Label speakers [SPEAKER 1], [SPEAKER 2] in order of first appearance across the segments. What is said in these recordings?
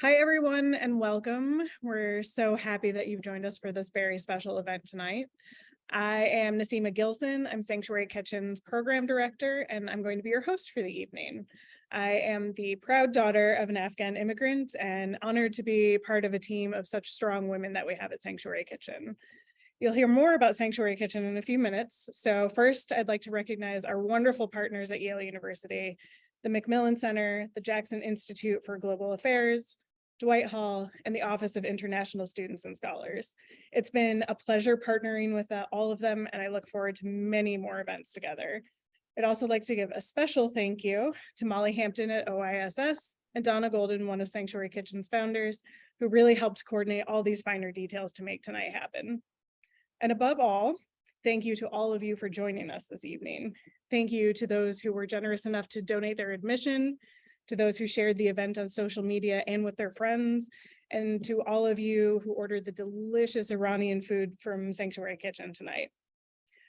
[SPEAKER 1] Hi, everyone, and welcome. We're so happy that you've joined us for this very special event tonight. I am Nasima Gilson. I'm Sanctuary Kitchen's program director, and I'm going to be your host for the evening. I am the proud daughter of an Afghan immigrant and honored to be part of a team of such strong women that we have at Sanctuary Kitchen. You'll hear more about Sanctuary Kitchen in a few minutes. So first, I'd like to recognize our wonderful partners at Yale University, the Macmillan Center, the Jackson Institute for Global Affairs, Dwight Hall, and the Office of International Students and Scholars. It's been a pleasure partnering with all of them, and I look forward to many more events together. I'd also like to give a special thank you to Molly Hampton at OISS and Donna Golden, one of Sanctuary Kitchen's founders, who really helped coordinate all these finer details to make tonight happen. And above all, thank you to all of you for joining us this evening. Thank you to those who were generous enough to donate their admission, to those who shared the event on social media and with their friends, and to all of you who ordered the delicious Iranian food from Sanctuary Kitchen tonight.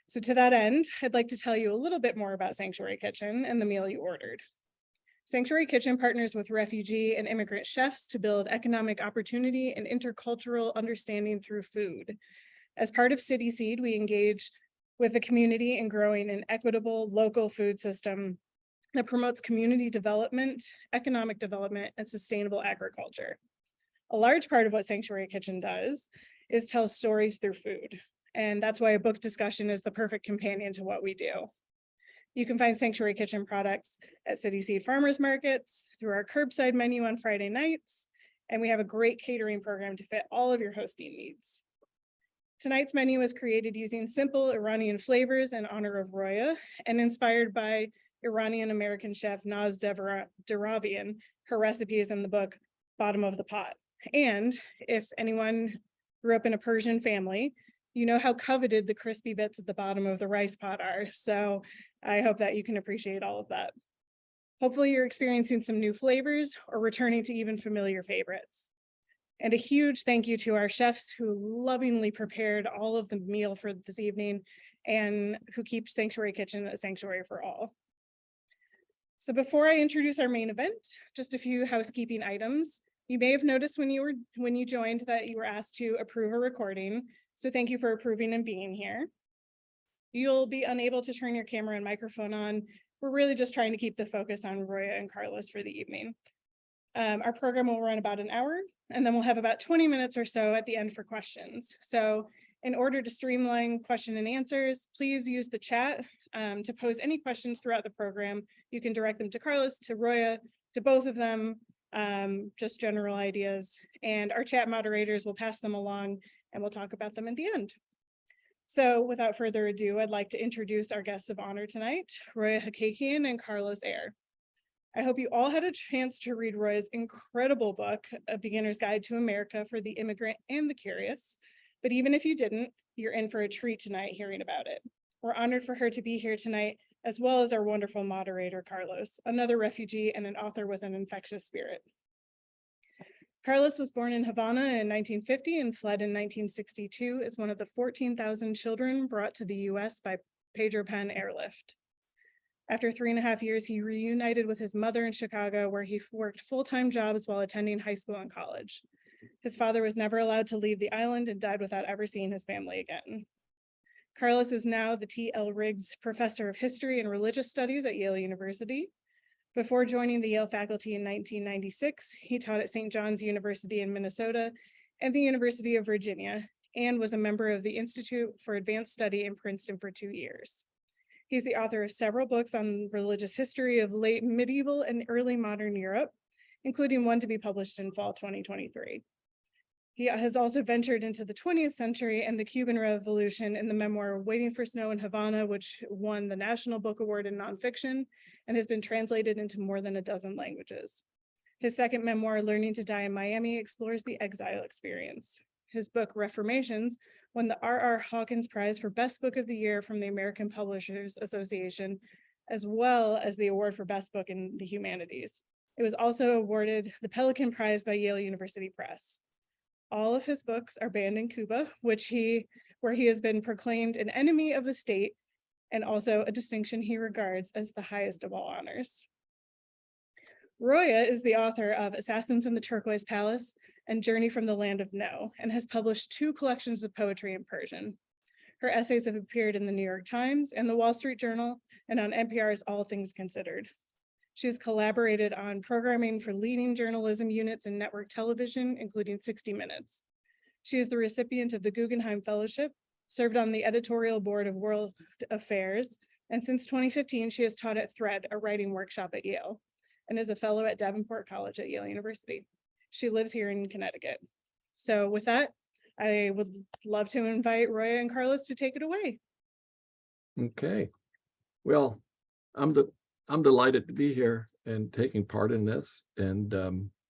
[SPEAKER 1] So to that end, I'd like to tell you a little bit more about Sanctuary Kitchen and the meal you ordered. Sanctuary Kitchen partners with refugee and immigrant chefs to build economic opportunity and intercultural understanding through food. As part of City Seed, we engage with the community in growing an equitable local food system that promotes community development, economic development, and sustainable agriculture. A large part of what Sanctuary Kitchen does is tell stories through food. And that's why a book discussion is the perfect companion to what we do. You can find Sanctuary Kitchen products at City Seed farmers markets, through our curbside menu on Friday nights, and we have a great catering program to fit all of your hosting needs. Tonight's menu is created using simple Iranian flavors in honor of Roya and inspired by Iranian American chef Naz Deravian. Her recipe is in the book Bottom of the Pot. And if anyone grew up in a Persian family, you know how coveted the crispy bits at the bottom of the rice pot are. So I hope that you can appreciate all of that. Hopefully you're experiencing some new flavors or returning to even familiar favorites. And a huge thank you to our chefs who lovingly prepared all of the meal for this evening and who keep Sanctuary Kitchen a sanctuary for all. So before I introduce our main event, just a few housekeeping items. You may have noticed when you joined that you were asked to approve a recording. So thank you for approving and being here. You'll be unable to turn your camera and microphone on. We're really just trying to keep the focus on Roya and Carlos for the evening. Our program will run about an hour, and then we'll have about 20 minutes or so at the end for questions. So in order to streamline question and answers, please use the chat to pose any questions throughout the program. You can direct them to Carlos, to Roya, to both of them, just general ideas. And our chat moderators will pass them along and we'll talk about them at the end. So without further ado, I'd like to introduce our guests of honor tonight, Roya Hakakian and Carlos Eire. I hope you all had a chance to read Roya's incredible book, A Beginner's Guide to America for the Immigrant and the Curious. But even if you didn't, you're in for a treat tonight hearing about it. We're honored for her to be here tonight, as well as our wonderful moderator, Carlos, another refugee and an author with an infectious spirit. Carlos was born in Havana in 1950 and fled in 1962 as one of the 14,000 children brought to the US by Pedro Pan airlift. After 3.5 years, he reunited with his mother in Chicago, where he worked full-time jobs while attending high school and college. His father was never allowed to leave the island and died without ever seeing his family again. Carlos is now the T.L. Riggs Professor of History and Religious Studies at Yale University. Before joining the Yale faculty in 1996, he taught at St. John's University in Minnesota and the University of Virginia, and was a member of the Institute for Advanced Study in Princeton for 2 years. He's the author of several books on religious history of late medieval and early modern Europe, including one to be published in fall 2023. He has also ventured into the 20th century and the Cuban Revolution in the memoir Waiting for Snow in Havana, which won the National Book Award in Nonfiction and has been translated into more than a dozen languages. His second memoir, Learning to Die in Miami, explores the exile experience. His book, Reformations, won the R.R. Hawkins Prize for Best Book of the Year from the American Publishers Association, as well as the award for Best Book in the Humanities. It was also awarded the Pelican Prize by Yale University Press. All of his books are banned in Cuba, where he has been proclaimed an enemy of the state, and also a distinction he regards as the highest of all honors. Roya is the author of Assassins in the Turquoise Palace and Journey from the Land of No, and has published 2 collections of poetry in Persian. Her essays have appeared in the New York Times and the Wall Street Journal and on NPR's All Things Considered. She has collaborated on programming for leading journalism units in network television, including 60 Minutes. She is the recipient of the Guggenheim Fellowship, served on the editorial board of World Affairs, and since 2015, she has taught at Thread, a writing workshop at Yale, and is a fellow at Davenport College at Yale University. She lives here in Connecticut. So with that, I would love to invite Roya and Carlos to take it away.
[SPEAKER 2] Okay. Well, I'm delighted to be here and taking part in this. And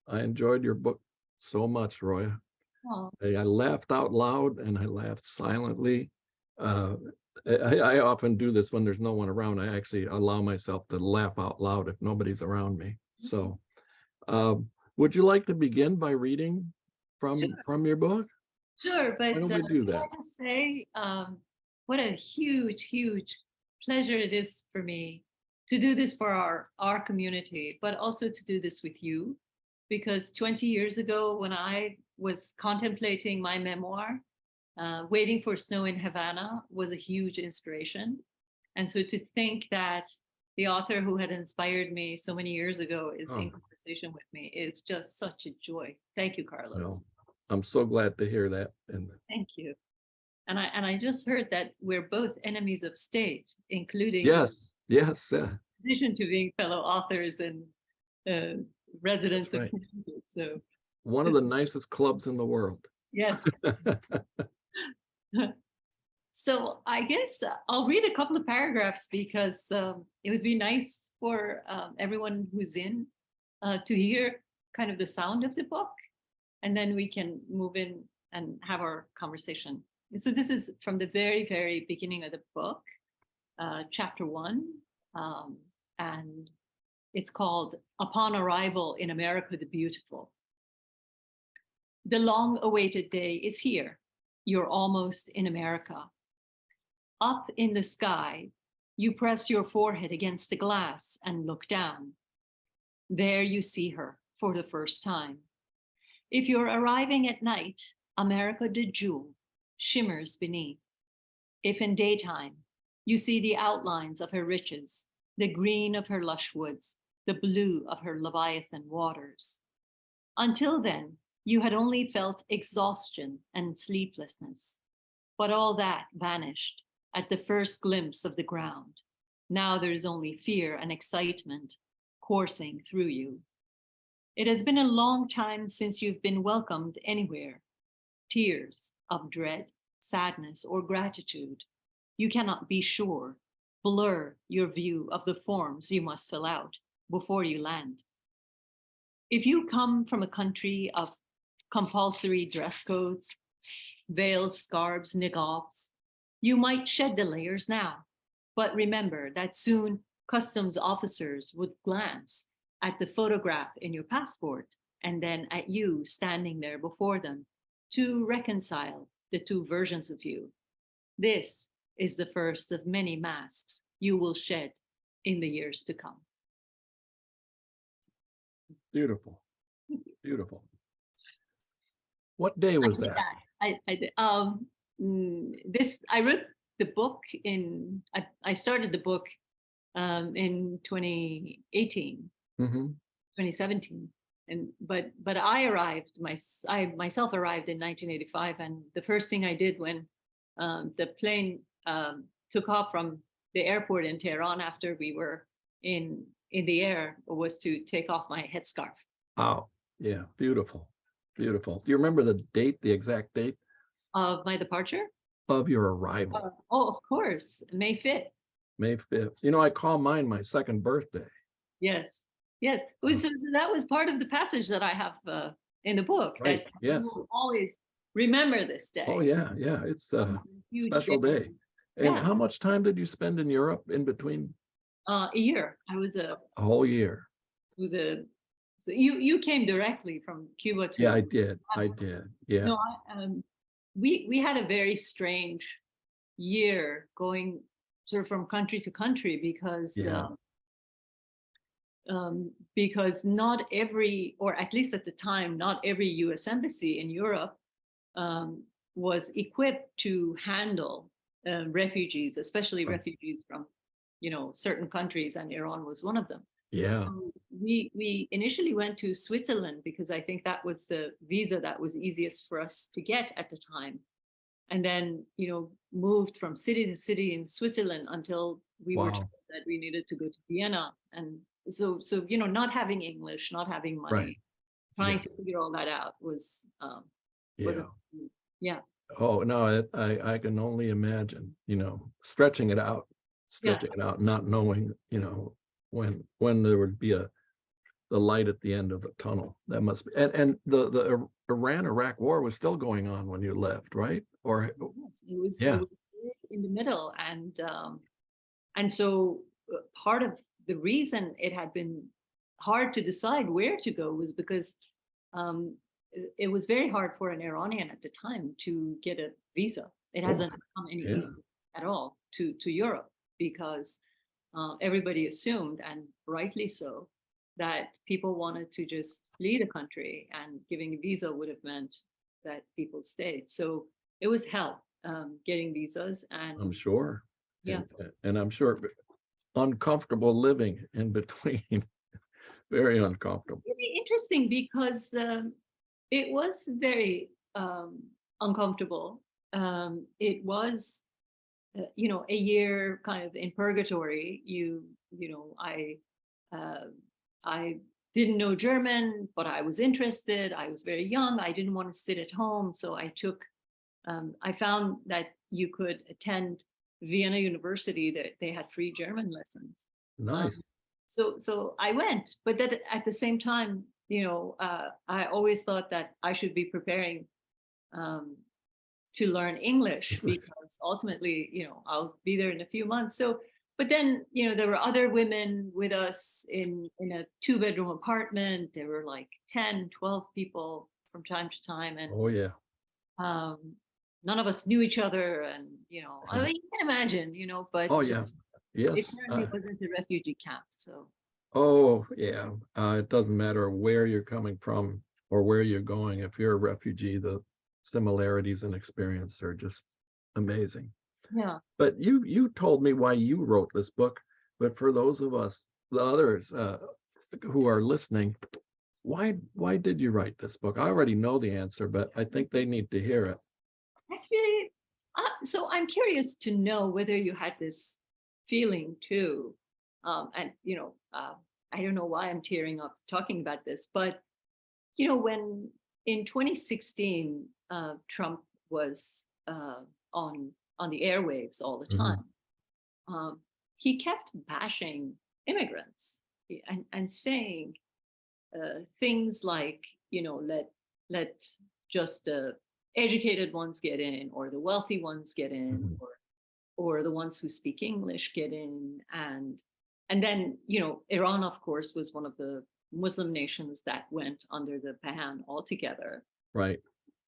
[SPEAKER 2] I enjoyed your book so much, Roya.
[SPEAKER 3] Oh.
[SPEAKER 2] I laughed out loud and I laughed silently. I often do this when there's no one around. I actually allow myself to laugh out loud if nobody's around me. So would you like to begin by reading from your book?
[SPEAKER 3] Sure, but
[SPEAKER 2] Why don't we do
[SPEAKER 3] can
[SPEAKER 2] that?
[SPEAKER 3] I just say what a huge, huge pleasure it is for me to do this for our community, but also to do this with you. Because 20 years ago, when I was contemplating my memoir, Waiting for Snow in Havana was a huge inspiration. And so to think that the author who had inspired me so many years ago is in conversation with me is just such a joy. Thank you, Carlos.
[SPEAKER 2] No, I'm so glad to hear that. And
[SPEAKER 3] thank you. And I just heard that we're both enemies of state, including
[SPEAKER 2] yes.
[SPEAKER 3] in addition to being fellow authors and residents of Connecticut. So
[SPEAKER 2] one of the nicest clubs in the world.
[SPEAKER 3] yes. So I guess I'll read a couple of paragraphs because it would be nice for everyone who's in to hear kind of the sound of the book, and then we can move in and have our conversation. So this is from the very, very beginning of the book, chapter 1, and it's called Upon Arrival in America the Beautiful. The long-awaited day is here. You're almost in America. Up in the sky, you press your forehead against the glass and look down. There you see her for the first time. If you're arriving at night, America the jewel shimmers beneath. If in daytime, you see the outlines of her riches, the green of her lush woods, the blue of her Leviathan waters. Until then, you had only felt exhaustion and sleeplessness, but all that vanished at the first glimpse of the ground. Now there's only fear and excitement coursing through you. It has been a long time since you've been welcomed anywhere. Tears of dread, sadness, or gratitude. You cannot be sure. Blur your view of the forms you must fill out before you land. If you come from a country of compulsory dress codes, veils, scarves, niqabs, you might shed the layers now. But remember that soon customs officers would glance at the photograph in your passport and then at you standing there before them to reconcile the two versions of you. This is the first of many masks you will shed in the years to come.
[SPEAKER 2] Beautiful. Beautiful. What day was that?
[SPEAKER 3] I wrote the book I started the book in 2018, 2017. But I myself arrived in 1985, and the first thing I did when the plane took off from the airport in Tehran after we were in the air was to take off my headscarf.
[SPEAKER 2] Oh, yeah, beautiful, beautiful. Do you remember the date, the exact date
[SPEAKER 3] of my departure?
[SPEAKER 2] Of your arrival?
[SPEAKER 3] Oh, of course, May 5th.
[SPEAKER 2] May 5th. You know, I call mine my second birthday.
[SPEAKER 3] Yes. Yes. So that was part of the passage that I have in the book.
[SPEAKER 2] Right.
[SPEAKER 3] That
[SPEAKER 2] yes.
[SPEAKER 3] you will always remember this day.
[SPEAKER 2] Oh, yeah. Yeah. It's a special day. And how much time did you spend in Europe in between?
[SPEAKER 3] A year. I was
[SPEAKER 2] a whole year.
[SPEAKER 3] It was so you came directly from Cuba to.
[SPEAKER 2] Yeah, I did. I did. Yeah.
[SPEAKER 3] No, we had a very strange year going sort of from country to country because because not every, or at least at the time, not every US embassy in Europe was equipped to handle refugees, especially refugees from, certain countries, and Iran was one of them.
[SPEAKER 2] Yeah.
[SPEAKER 3] So we initially went to Switzerland because I think that was the visa that was easiest for us to get at the time. And then, moved from city to city in Switzerland until we were told that we needed to go to Vienna. And so not having English, not having money, trying to figure all that out was yeah.
[SPEAKER 2] Oh no, I can only imagine, stretching it out, not knowing, when there would be the light at the end of the tunnel. That must be, and the Iran-Iraq war was still going on when you left, right? Or
[SPEAKER 3] it was in the middle, and so part of the reason it had been hard to decide where to go was because it was very hard for an Iranian at the time to get a visa. It hasn't become any easier at all to Europe, because everybody assumed, and rightly so, that people wanted to just flee the country, and giving a visa would have meant that people stayed. So it was hell getting visas, and
[SPEAKER 2] I'm sure.
[SPEAKER 3] Yeah.
[SPEAKER 2] And I'm sure uncomfortable living in between. Very uncomfortable.
[SPEAKER 3] Really interesting, because it was very uncomfortable. It was, a year kind of in purgatory. I didn't know German, but I was interested. I was very young. I didn't want to sit at home. So I found that you could attend Vienna University, that they had free German lessons.
[SPEAKER 2] Nice.
[SPEAKER 3] So I went, but that at the same time, I always thought that I should be preparing to learn English, because ultimately, I'll be there in a few months. So, but then, there were other women with us in a 2-bedroom apartment. There were like 10, 12 people from time to time. And none of us knew each other. And, I mean, you can imagine, but
[SPEAKER 2] yes,
[SPEAKER 3] it certainly wasn't a refugee camp. So.
[SPEAKER 2] It doesn't matter where you're coming from or where you're going. If you're a refugee, the similarities and experience are just amazing.
[SPEAKER 3] Yeah.
[SPEAKER 2] But you told me why you wrote this book, but for those of us, the others who are listening, why did you write this book? I already know the answer, but I think they need to hear it.
[SPEAKER 3] That's really, so I'm curious to know whether you had this feeling too. And, I don't know why I'm tearing up talking about this, but, when in 2016, Trump was on the airwaves all the time, he kept bashing immigrants and saying things like, let just the educated ones get in, or the wealthy ones get in, or the ones who speak English get in. And then, Iran, of course, was one of the Muslim nations that went under the ban altogether.
[SPEAKER 2] Right.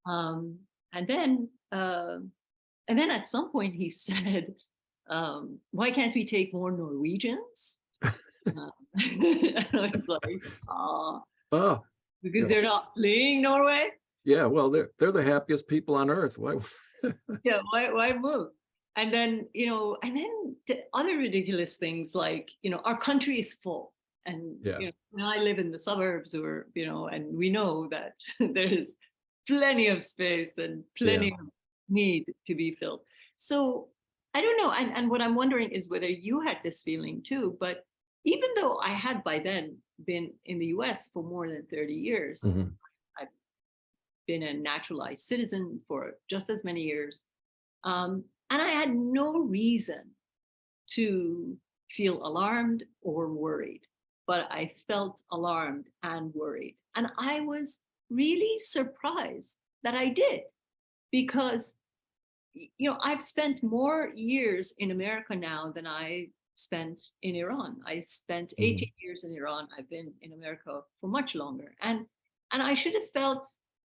[SPEAKER 3] And then at some point he said, why can't we take more Norwegians? And I was like, because they're not fleeing Norway?
[SPEAKER 2] Yeah, well, they're the happiest people on earth. Why?
[SPEAKER 3] Why move? And then, the other ridiculous things like, our country is full. And, I live in the suburbs, or, and we know that there is plenty of space and plenty of need to be filled. So I don't know. And what I'm wondering is whether you had this feeling too. But even though I had by then been in the US for more than 30 years, I've been a naturalized citizen for just as many years. And I had no reason to feel alarmed or worried, but I felt alarmed and worried. And I was really surprised that I did, because, I've spent more years in America now than I spent in Iran. I spent 18 years in Iran. I've been in America for much longer. And I should have felt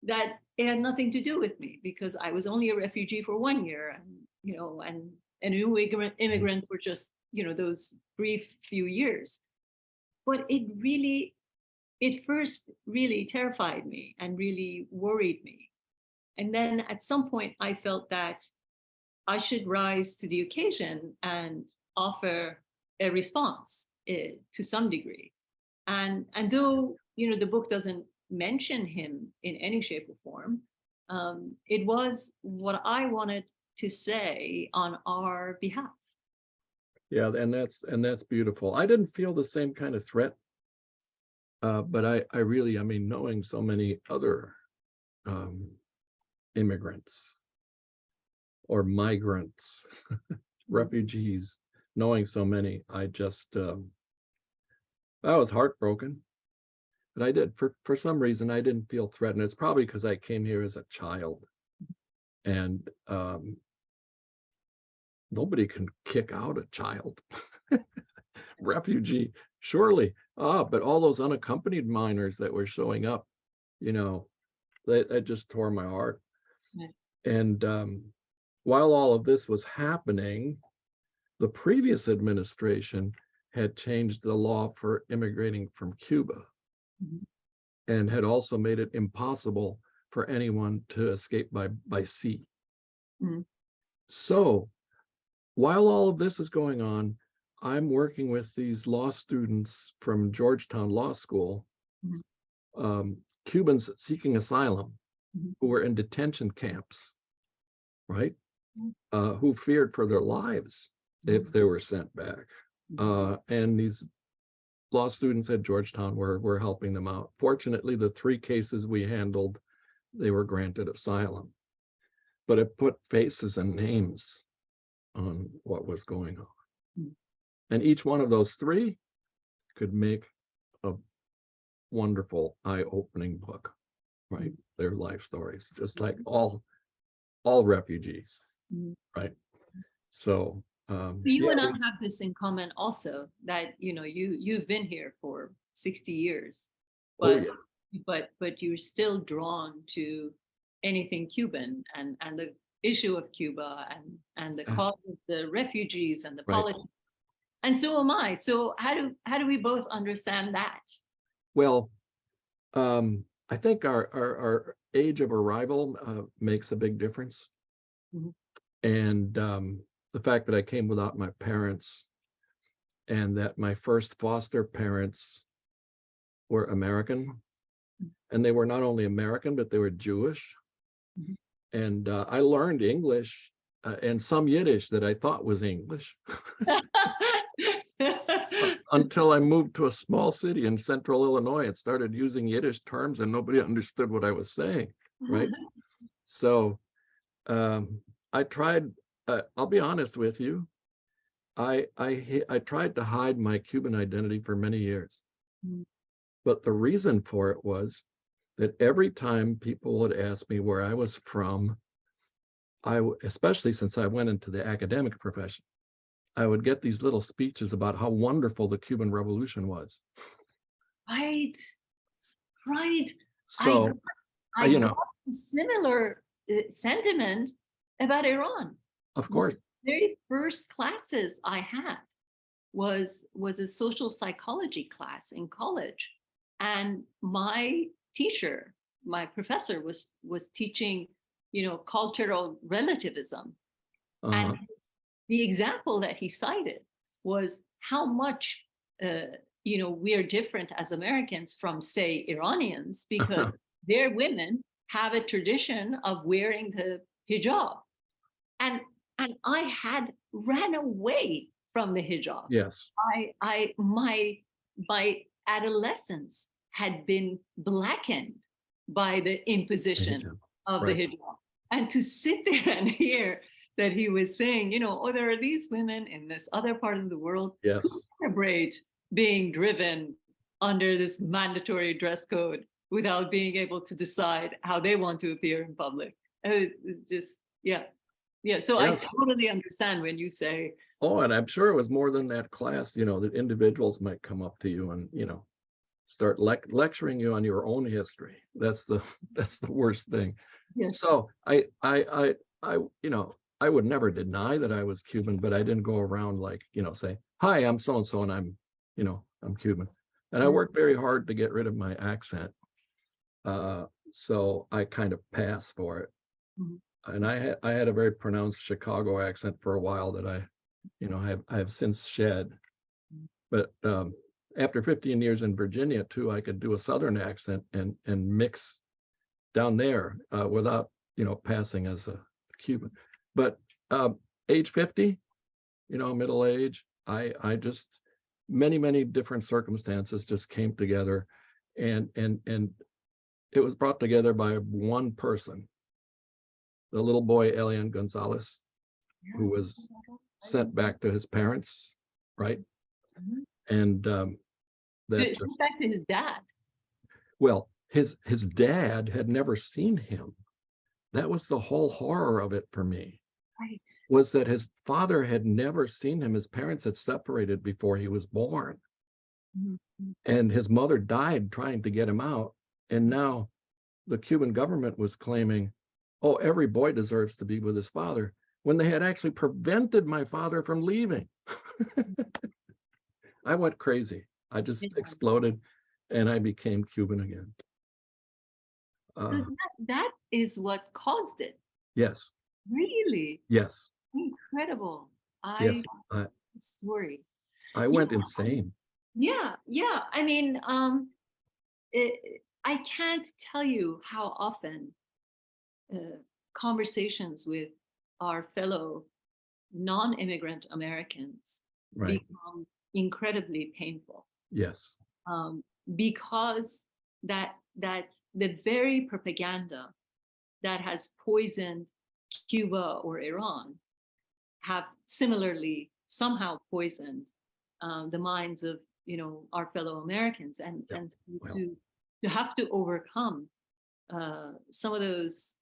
[SPEAKER 3] that it had nothing to do with me, because I was only a refugee for 1 year, and a new immigrant for just, those brief few years. but it first really terrified me and really worried me. And then at some point, I felt that I should rise to the occasion and offer a response to some degree. And though, the book doesn't mention him in any shape or form, it was what I wanted to say on our behalf.
[SPEAKER 2] Yeah, and that's beautiful. I didn't feel the same kind of threat, but I really, knowing so many other immigrants or migrants, refugees, knowing so many, I was heartbroken. But I did, for some reason, I didn't feel threatened. It's probably because I came here as a child, and nobody can kick out a child. Refugee, surely. But all those unaccompanied minors that were showing up, that just tore my heart.
[SPEAKER 3] Right.
[SPEAKER 2] And while all of this was happening, the previous administration had changed the law for immigrating from Cuba, and had also made it impossible for anyone to escape by sea. So while all of this is going on, I'm working with these law students from Georgetown Law School, Cubans seeking asylum, who were in detention camps, right? Who feared for their lives if they were sent back. And these law students at Georgetown were helping them out. Fortunately, the 3 cases we handled, they were granted asylum. But it put faces and names on what was going on. And each one of those 3 could make a wonderful, eye-opening book, right? Their life stories, just like all refugees, right? So
[SPEAKER 3] you and I have this in common also, that you've been here for 60 years, but but you're still drawn to anything Cuban and the issue of Cuba and the cause of the refugees and the politics. And so am I. So how do we both understand that?
[SPEAKER 2] Well, I think our age of arrival makes a big difference. And the fact that I came without my parents, and that my first foster parents were American, and they were not only American, but they were Jewish. And I learned English and some Yiddish that I thought was English until I moved to a small city in central Illinois and started using Yiddish terms, and nobody understood what I was saying, right? So I tried, I'll be honest with you, I tried to hide my Cuban identity for many years. But the reason for it was that every time people would ask me where I was from, especially since I went into the academic profession, I would get these little speeches about how wonderful the Cuban Revolution was.
[SPEAKER 3] Right.
[SPEAKER 2] So
[SPEAKER 3] I got a similar sentiment about Iran.
[SPEAKER 2] Of course.
[SPEAKER 3] The very first classes I had was a social psychology class in college, and my teacher, my professor, was teaching, cultural relativism, and the example that he cited was how much we are different as Americans from, say, Iranians, because their women have a tradition of wearing the hijab, and I had ran away from the hijab.
[SPEAKER 2] Yes.
[SPEAKER 3] My adolescence had been blackened by the imposition of the hijab. And to sit there and hear that he was saying, there are these women in this other part of the world who celebrate being driven under this mandatory dress code without being able to decide how they want to appear in public. It's just, so I totally understand when you say.
[SPEAKER 2] Oh, and I'm sure it was more than that class, that individuals might come up to you and, start lecturing you on your own history. That's the worst thing.
[SPEAKER 3] Yes.
[SPEAKER 2] So I would never deny that I was Cuban, but I didn't go around say, hi, I'm so-and-so and I'm Cuban. And I worked very hard to get rid of my accent. So I kind of passed for it. And I had a very pronounced Chicago accent for a while that I have since shed. But after 15 years in Virginia too, I could do a Southern accent and mix down there without passing as a Cuban. But age 50, middle age, I just many different circumstances just came together, and it was brought together by one person, the little boy Elian Gonzalez, who was sent back to his parents, right? And that
[SPEAKER 3] Sent back to his dad.
[SPEAKER 2] well, his dad had never seen him. That was the whole horror of it for me.
[SPEAKER 3] Right.
[SPEAKER 2] Was that his father had never seen him. His parents had separated before he was born. And his mother died trying to get him out. And now the Cuban government was claiming, oh, every boy deserves to be with his father, when they had actually prevented my father from leaving. I went crazy. I just exploded, and I became Cuban again.
[SPEAKER 3] So that is what caused it.
[SPEAKER 2] Yes.
[SPEAKER 3] Really?
[SPEAKER 2] Yes.
[SPEAKER 3] Incredible.
[SPEAKER 2] Yes.
[SPEAKER 3] Sorry.
[SPEAKER 2] I went insane.
[SPEAKER 3] Yeah. I mean, I can't tell you how often conversations with our fellow non-immigrant Americans become incredibly painful.
[SPEAKER 2] Yes.
[SPEAKER 3] Because that the very propaganda that has poisoned Cuba or Iran have similarly somehow poisoned the minds of our fellow Americans, and to have to overcome some of those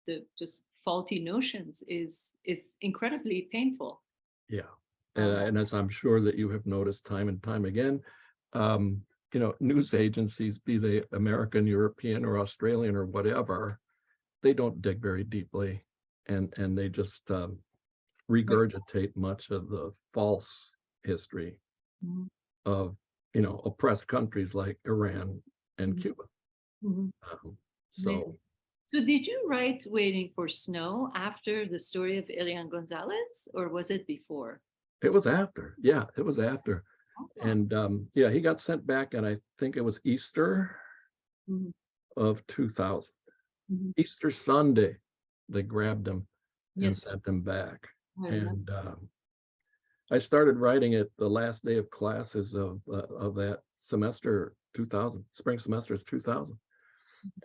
[SPEAKER 3] the just faulty notions is incredibly painful.
[SPEAKER 2] Yeah. And as I'm sure that you have noticed time and time again, news agencies, be they American, European, or Australian, or whatever, they don't dig very deeply, and they just regurgitate much of the false history of oppressed countries like Iran and Cuba.
[SPEAKER 3] So did you write Waiting for Snow after the story of Elian Gonzalez, or was it before?
[SPEAKER 2] It was after. Yeah, it was after. And he got sent back, and I think it was Easter of 2000. Easter Sunday, they grabbed him and sent him back. And I started writing it the last day of classes of that semester 2000, spring semester is 2000.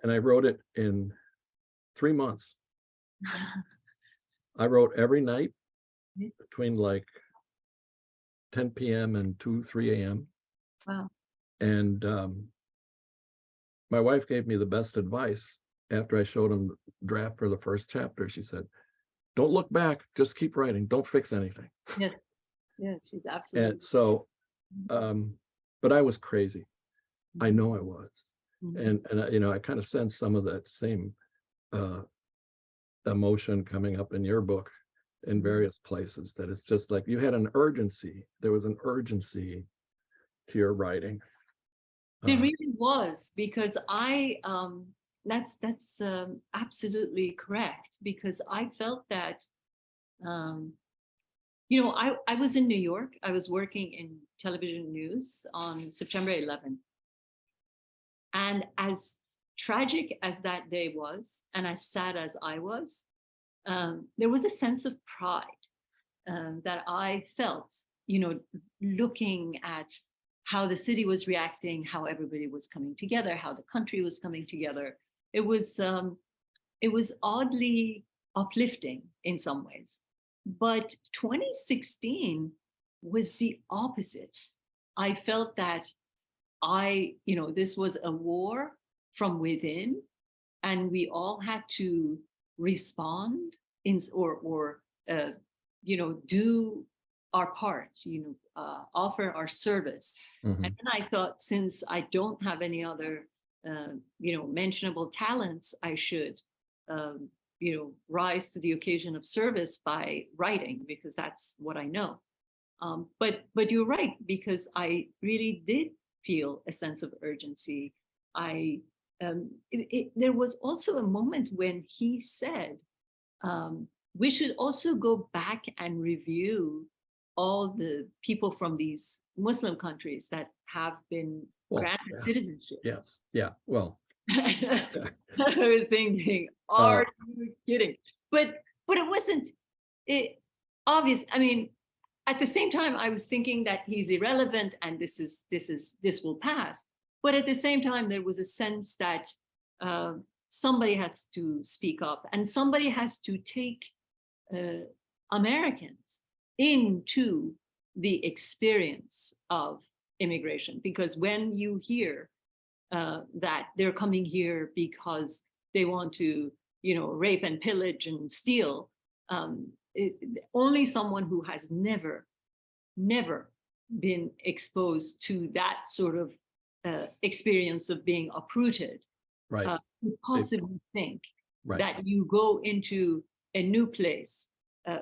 [SPEAKER 2] And I wrote it in 3 months. I wrote every night between like 10 p.m. and 3 a.m.
[SPEAKER 3] Wow.
[SPEAKER 2] And my wife gave me the best advice after I showed him the draft for the first chapter. She said, don't look back, just keep writing. Don't fix anything.
[SPEAKER 3] Yes. Yeah, she's absolutely.
[SPEAKER 2] And so, but I was crazy. I know I was. And I kind of sense some of that same emotion coming up in your book in various places, that it's just like you had an urgency. There was an urgency to your writing.
[SPEAKER 3] There really was, because that's absolutely correct, because I felt that I was in New York. I was working in television news on September 11th. And as tragic as that day was, and as sad as I was, there was a sense of pride that I felt, looking at how the city was reacting, how everybody was coming together, how the country was coming together. It was oddly uplifting in some ways. But 2016 was the opposite. I felt that this was a war from within, and we all had to respond do our part, offer our service. And then I thought, since I don't have any other, mentionable talents, I should, rise to the occasion of service by writing, because that's what I know. But you're right, because I really did feel a sense of urgency. There was also a moment when he said, we should also go back and review all the people from these Muslim countries that have been granted citizenship.
[SPEAKER 2] Yes. Yeah. Well,
[SPEAKER 3] I was thinking, are you kidding? But it wasn't obvious. I mean, at the same time, I was thinking that he's irrelevant and this will pass. But at the same time, there was a sense that somebody has to speak up, and somebody has to take Americans into the experience of immigration. Because when you hear that they're coming here because they want to, rape and pillage and steal, only someone who has never been exposed to that sort of experience of being uprooted could possibly think that you go into a new place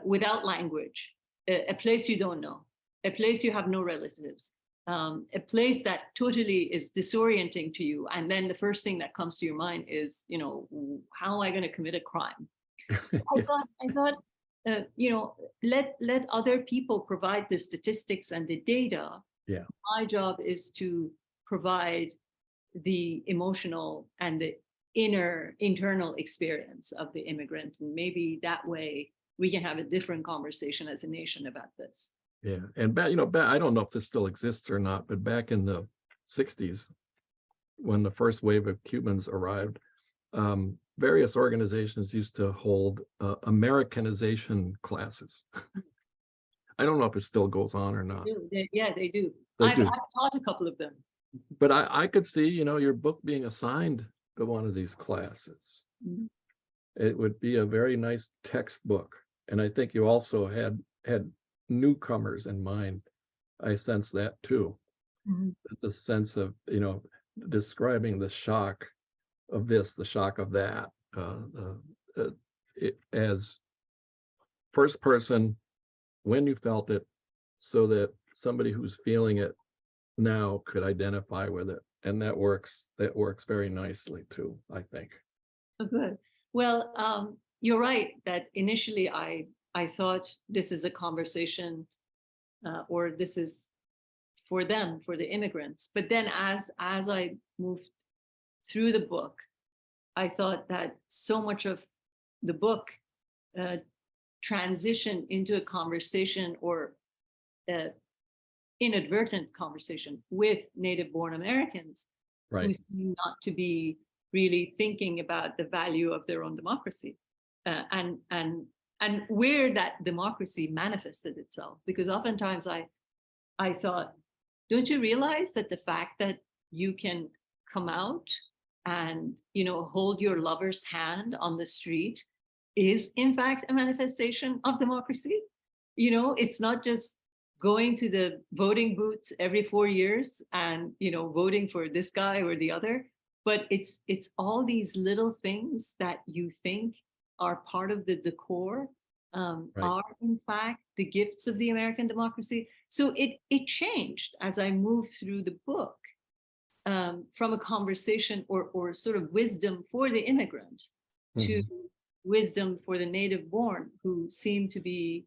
[SPEAKER 3] without language, a place you don't know, a place you have no relatives, a place that totally is disorienting to you. And then the first thing that comes to your mind is, how am I going to commit a crime? I thought, let other people provide the statistics and the data.
[SPEAKER 2] Yeah.
[SPEAKER 3] My job is to provide the emotional and the internal experience of the immigrant. And maybe that way we can have a different conversation as a nation about this.
[SPEAKER 2] Yeah. And back, I don't know if this still exists or not, but back in the 60s, when the first wave of Cubans arrived, various organizations used to hold Americanization classes. I don't know if it still goes on or not.
[SPEAKER 3] Yeah, they do.
[SPEAKER 2] I've
[SPEAKER 3] taught a couple of them.
[SPEAKER 2] But I could see, your book being assigned to one of these classes.
[SPEAKER 3] Mm-hmm.
[SPEAKER 2] It would be a very nice textbook. And I think you also had newcomers in mind. I sense that too.
[SPEAKER 3] Mm-hmm.
[SPEAKER 2] The sense of, describing the shock of this, the shock of that, as first person when you felt it, so that somebody who's feeling it now could identify with it. And that works very nicely too, I think.
[SPEAKER 3] Oh, good. Well, you're right that initially I thought this is a conversation or this is for them, for the immigrants. But then as I moved through the book, I thought that so much of the book transitioned into a conversation or inadvertent conversation with native-born Americans who seem not to be really thinking about the value of their own democracy and where that democracy manifested itself. Because oftentimes I thought, don't you realize that the fact that you can come out and hold your lover's hand on the street is in fact a manifestation of democracy? It's not just going to the voting booths every 4 years and voting for this guy or the other, but it's all these little things that you think are part of the decor are in fact the gifts of the American democracy. So it changed as I moved through the book from a conversation or sort of wisdom for the immigrant to wisdom for the native born, who seem to be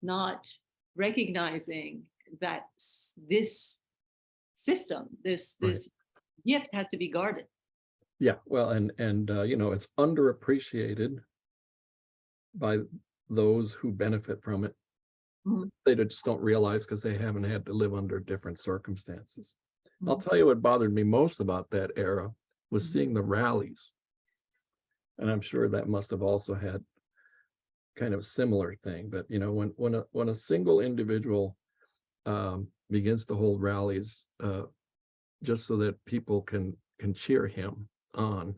[SPEAKER 3] not recognizing that this system, this gift had to be guarded.
[SPEAKER 2] Yeah, well, and it's underappreciated by those who benefit from it.
[SPEAKER 3] Mm-hmm.
[SPEAKER 2] They just don't realize because they haven't had to live under different circumstances. Mm-hmm. I'll tell you what bothered me most about that era was seeing the rallies. And I'm sure that must have also had kind of similar thing. But when a single individual begins to hold rallies just so that people can cheer him on,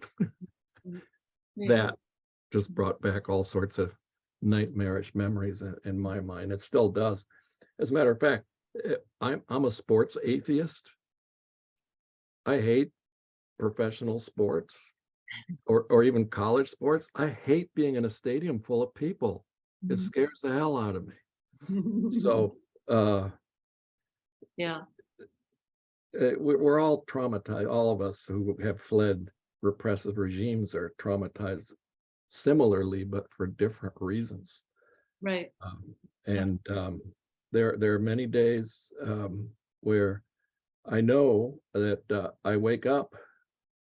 [SPEAKER 2] that just brought back all sorts of nightmarish memories in my mind. It still does. As a matter of fact, I'm a sports atheist. I hate professional sports or even college sports. I hate being in a stadium full of people. It scares the hell out of me. So
[SPEAKER 3] yeah,
[SPEAKER 2] we're all traumatized. All of us who have fled repressive regimes are traumatized similarly, but for different reasons.
[SPEAKER 3] right.
[SPEAKER 2] And there are many days where I know that I wake up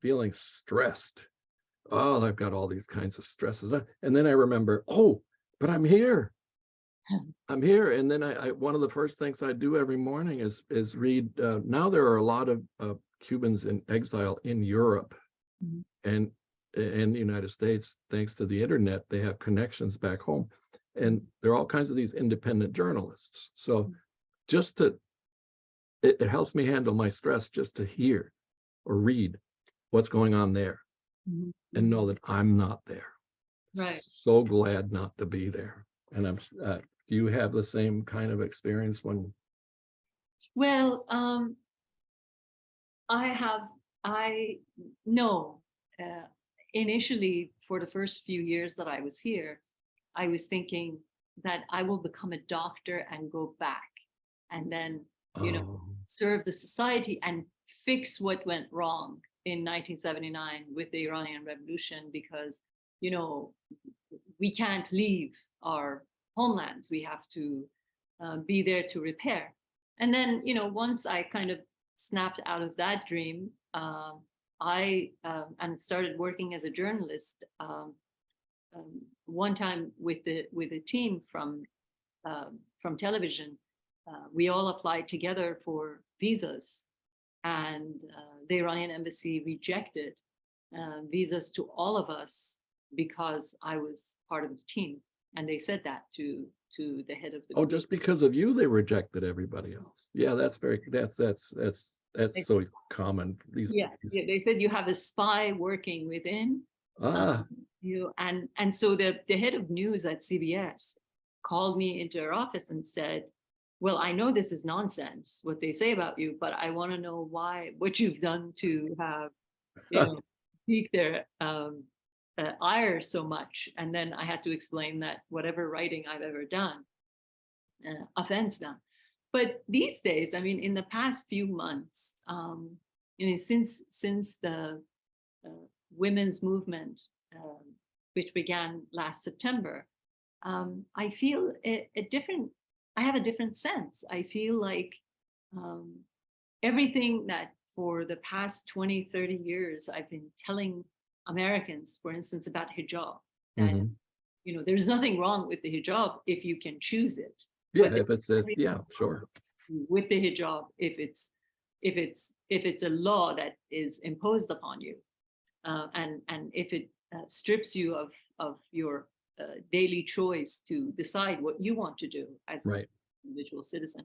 [SPEAKER 2] feeling stressed. Oh, I've got all these kinds of stresses. And then I remember, oh, but I'm here. I'm here. And then I one of the first things I do every morning is read. Now there are a lot of Cubans in exile in Europe
[SPEAKER 3] Mhm.
[SPEAKER 2] and in the United States. Thanks to the internet, they have connections back home. And there are all kinds of these independent journalists. So just to, it helps me handle my stress just to hear or read what's going on there
[SPEAKER 3] Mhm.
[SPEAKER 2] and know that I'm not there.
[SPEAKER 3] Right.
[SPEAKER 2] So glad not to be there. And do you have the same kind of experience when?
[SPEAKER 3] Well, I know, initially for the first few years that I was here, I was thinking that I will become a doctor and go back and then,
[SPEAKER 2] Oh,
[SPEAKER 3] serve the society and fix what went wrong in 1979 with the Iranian Revolution, because, we can't leave our homelands. We have to be there to repair. And then, once I kind of snapped out of that dream, I and started working as a journalist. One time with a team from television, we all applied together for visas, and the Iranian embassy rejected visas to all of us because I was part of the team, and they said that to the head of the
[SPEAKER 2] oh,
[SPEAKER 3] group.
[SPEAKER 2] just because of you, they rejected everybody else. Yeah, that's so common.
[SPEAKER 3] Yeah, they said you have a spy working within
[SPEAKER 2] Ah,
[SPEAKER 3] you, and so the head of news at CBS called me into her office and said, well, I know this is nonsense what they say about you, but I want to know what you've done to have pique their ire so much. And then I had to explain that whatever writing I've ever done offends them. But these days, I mean, in the past few months, since the women's movement, which began last September, I feel a different. I have a different sense. I feel like everything that for the past 20, 30 years I've been telling Americans, for instance, about hijab, that
[SPEAKER 2] mhm.
[SPEAKER 3] there's nothing wrong with the hijab if you can choose it.
[SPEAKER 2] Yeah,
[SPEAKER 3] But
[SPEAKER 2] if it says, yeah, sure.
[SPEAKER 3] with the hijab, if it's a law that is imposed upon you, and if it strips you of your daily choice to decide what you want to do as
[SPEAKER 2] Right.
[SPEAKER 3] an individual citizen.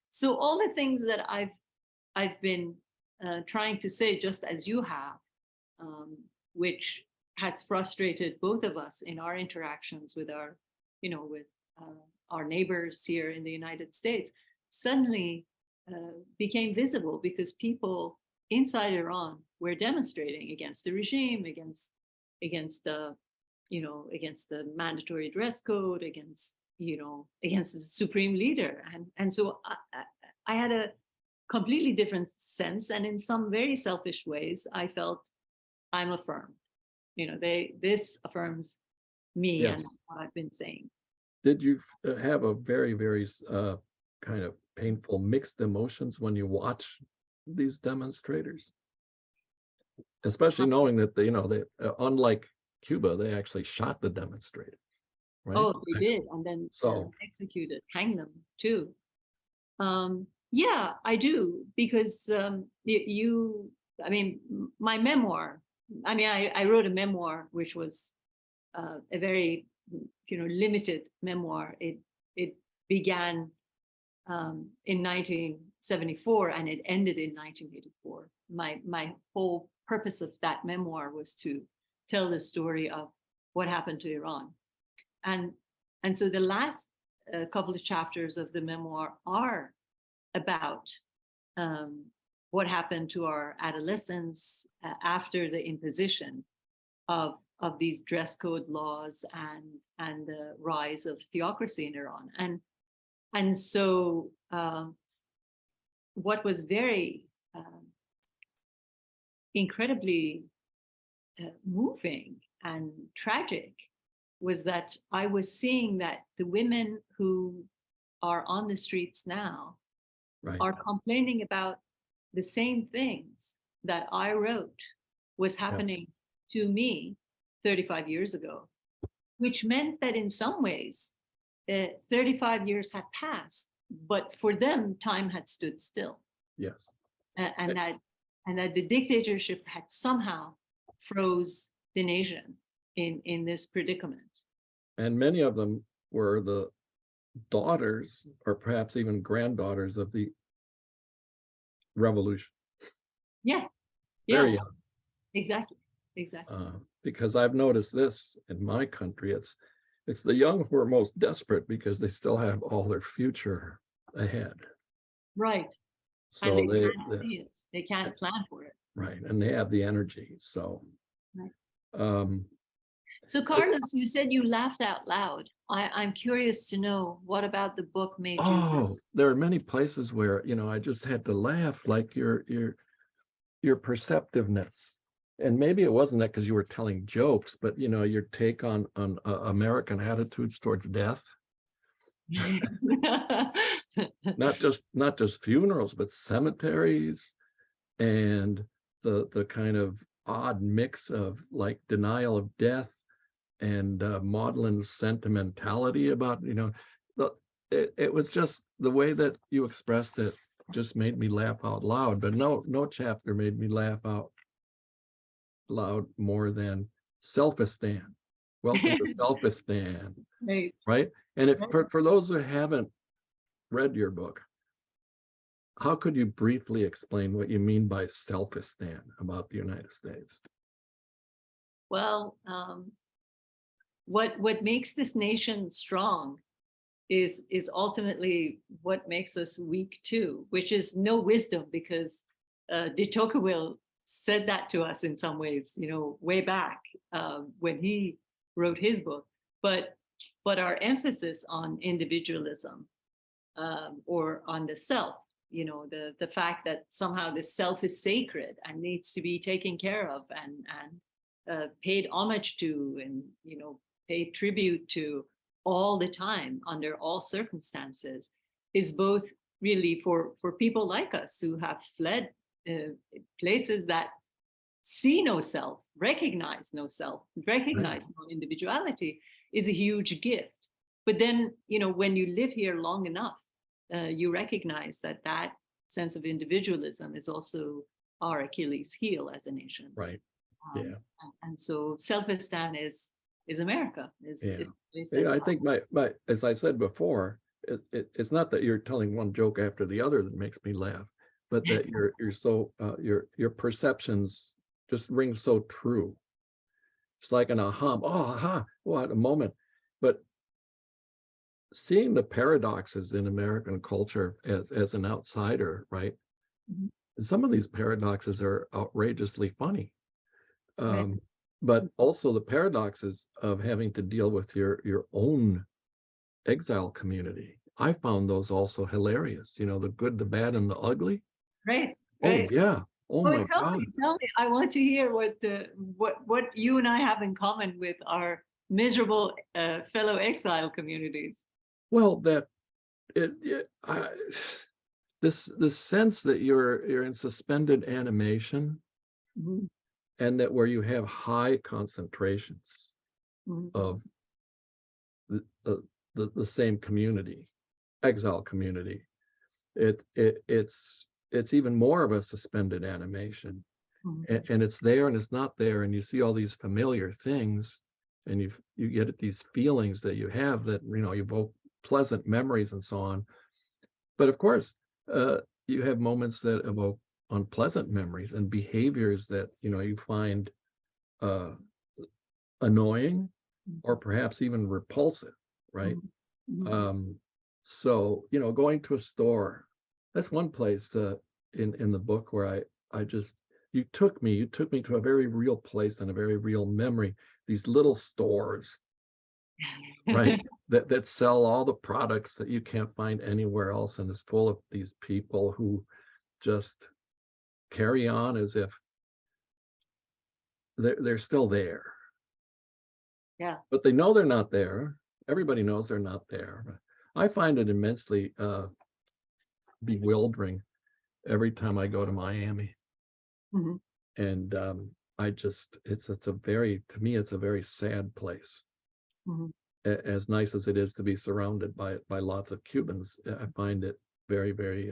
[SPEAKER 3] So all the things that I've been trying to say, just as you have, which has frustrated both of us in our interactions with our neighbors here in the United States, suddenly became visible because people inside Iran were demonstrating against the regime, against the mandatory dress code, against the supreme leader, and so I had a completely different sense, and in some very selfish ways, I felt I'm affirmed. This affirms me
[SPEAKER 2] Yes.
[SPEAKER 3] and what I've been saying.
[SPEAKER 2] Did you have a very, very kind of painful mixed emotions when you watch these demonstrators? Especially knowing that they unlike Cuba, they actually shot the demonstrators, right?
[SPEAKER 3] Oh, they did, and then
[SPEAKER 2] So
[SPEAKER 3] executed, hang them too. Yeah, I do, because I mean, my memoir. I mean, I wrote a memoir which was a very limited memoir. It began in 1974 and it ended in 1984. My whole purpose of that memoir was to tell the story of what happened to Iran, and so the last couple of chapters of the memoir are about what happened to our adolescents after the imposition of these dress code laws and the rise of theocracy in Iran. And so what was very incredibly moving and tragic was that I was seeing that the women who are on the streets now
[SPEAKER 2] Right.
[SPEAKER 3] are complaining about the same things that I wrote was happening to me 35 years ago, which meant that in some ways, 35 years had passed, but for them, time had stood still.
[SPEAKER 2] Yes.
[SPEAKER 3] And that the dictatorship had somehow froze the nation in this predicament.
[SPEAKER 2] And many of them were the daughters or perhaps even granddaughters of the revolution.
[SPEAKER 3] Yeah.
[SPEAKER 2] Very
[SPEAKER 3] Yeah.
[SPEAKER 2] young.
[SPEAKER 3] Exactly.
[SPEAKER 2] Because I've noticed this in my country, it's the young who are most desperate because they still have all their future ahead.
[SPEAKER 3] Right.
[SPEAKER 2] So
[SPEAKER 3] and they can't see it. They can't plan for it.
[SPEAKER 2] Right. And they have the energy. So
[SPEAKER 3] right. So Carlos, you said you laughed out loud. I'm curious to know, what about the book made you?
[SPEAKER 2] There are many places where, I just had to laugh, like your perceptiveness. And maybe it wasn't that because you were telling jokes, but your take on American attitudes towards death. not just funerals, but cemeteries, and the kind of odd mix of like denial of death and maudlin sentimentality about, it was just the way that you expressed it just made me laugh out loud. But no chapter made me laugh out loud more than Selfistan. Welcome to Selfistan. Right. And if for those who haven't read your book, how could you briefly explain what you mean by Selfistan about the United States?
[SPEAKER 3] Well, what makes this nation strong is ultimately what makes us weak too, which is no wisdom, because de Tocqueville said that to us in some ways, way back when he wrote his book. But our emphasis on individualism or on the self, the fact that somehow the self is sacred and needs to be taken care of and paid homage to, and paid tribute to all the time under all circumstances, is both really for people like us who have fled places that see no self, recognize no self, recognize no individuality, is a huge gift. But then, when you live here long enough, you recognize that sense of individualism is also our Achilles heel as a nation.
[SPEAKER 2] Right.
[SPEAKER 3] And so Selfistan is America.
[SPEAKER 2] I think my as I said before, it's not that you're telling one joke after the other that makes me laugh, but that you're so your perceptions just ring so true. It's like an aha, what a moment. But seeing the paradoxes in American culture as an outsider, right? Mm-hmm. Some of these paradoxes are outrageously funny. But also the paradoxes of having to deal with your own exile community. I found those also hilarious. The good, the bad, and the ugly.
[SPEAKER 3] Right.
[SPEAKER 2] Oh yeah. Oh my God.
[SPEAKER 3] Tell me. I want to hear what you and I have in common with our miserable fellow exile communities.
[SPEAKER 2] Well, that this sense that you're in suspended animation. Mm-hmm. And that where you have high concentrations mm-hmm. of the same community, exile community, it's even more of a suspended animation, mm-hmm. and it's there and it's not there, and you see all these familiar things, and you get these feelings that you have that evoke pleasant memories and so on. But of course, you have moments that evoke unpleasant memories and behaviors that you find annoying or perhaps even repulsive, right? Mm-hmm. So going to a store, that's one place in the book where I just you took me to a very real place and a very real memory. These little stores right? That sell all the products that you can't find anywhere else, and is full of these people who just carry on as if they're still there.
[SPEAKER 3] Yeah.
[SPEAKER 2] But they know they're not there. Everybody knows they're not there. I find it immensely bewildering every time I go to Miami.
[SPEAKER 3] Mhm.
[SPEAKER 2] And it's a very, to me, it's a very sad place.
[SPEAKER 3] Mhm.
[SPEAKER 2] As nice as it is to be surrounded by lots of Cubans, I find it very, very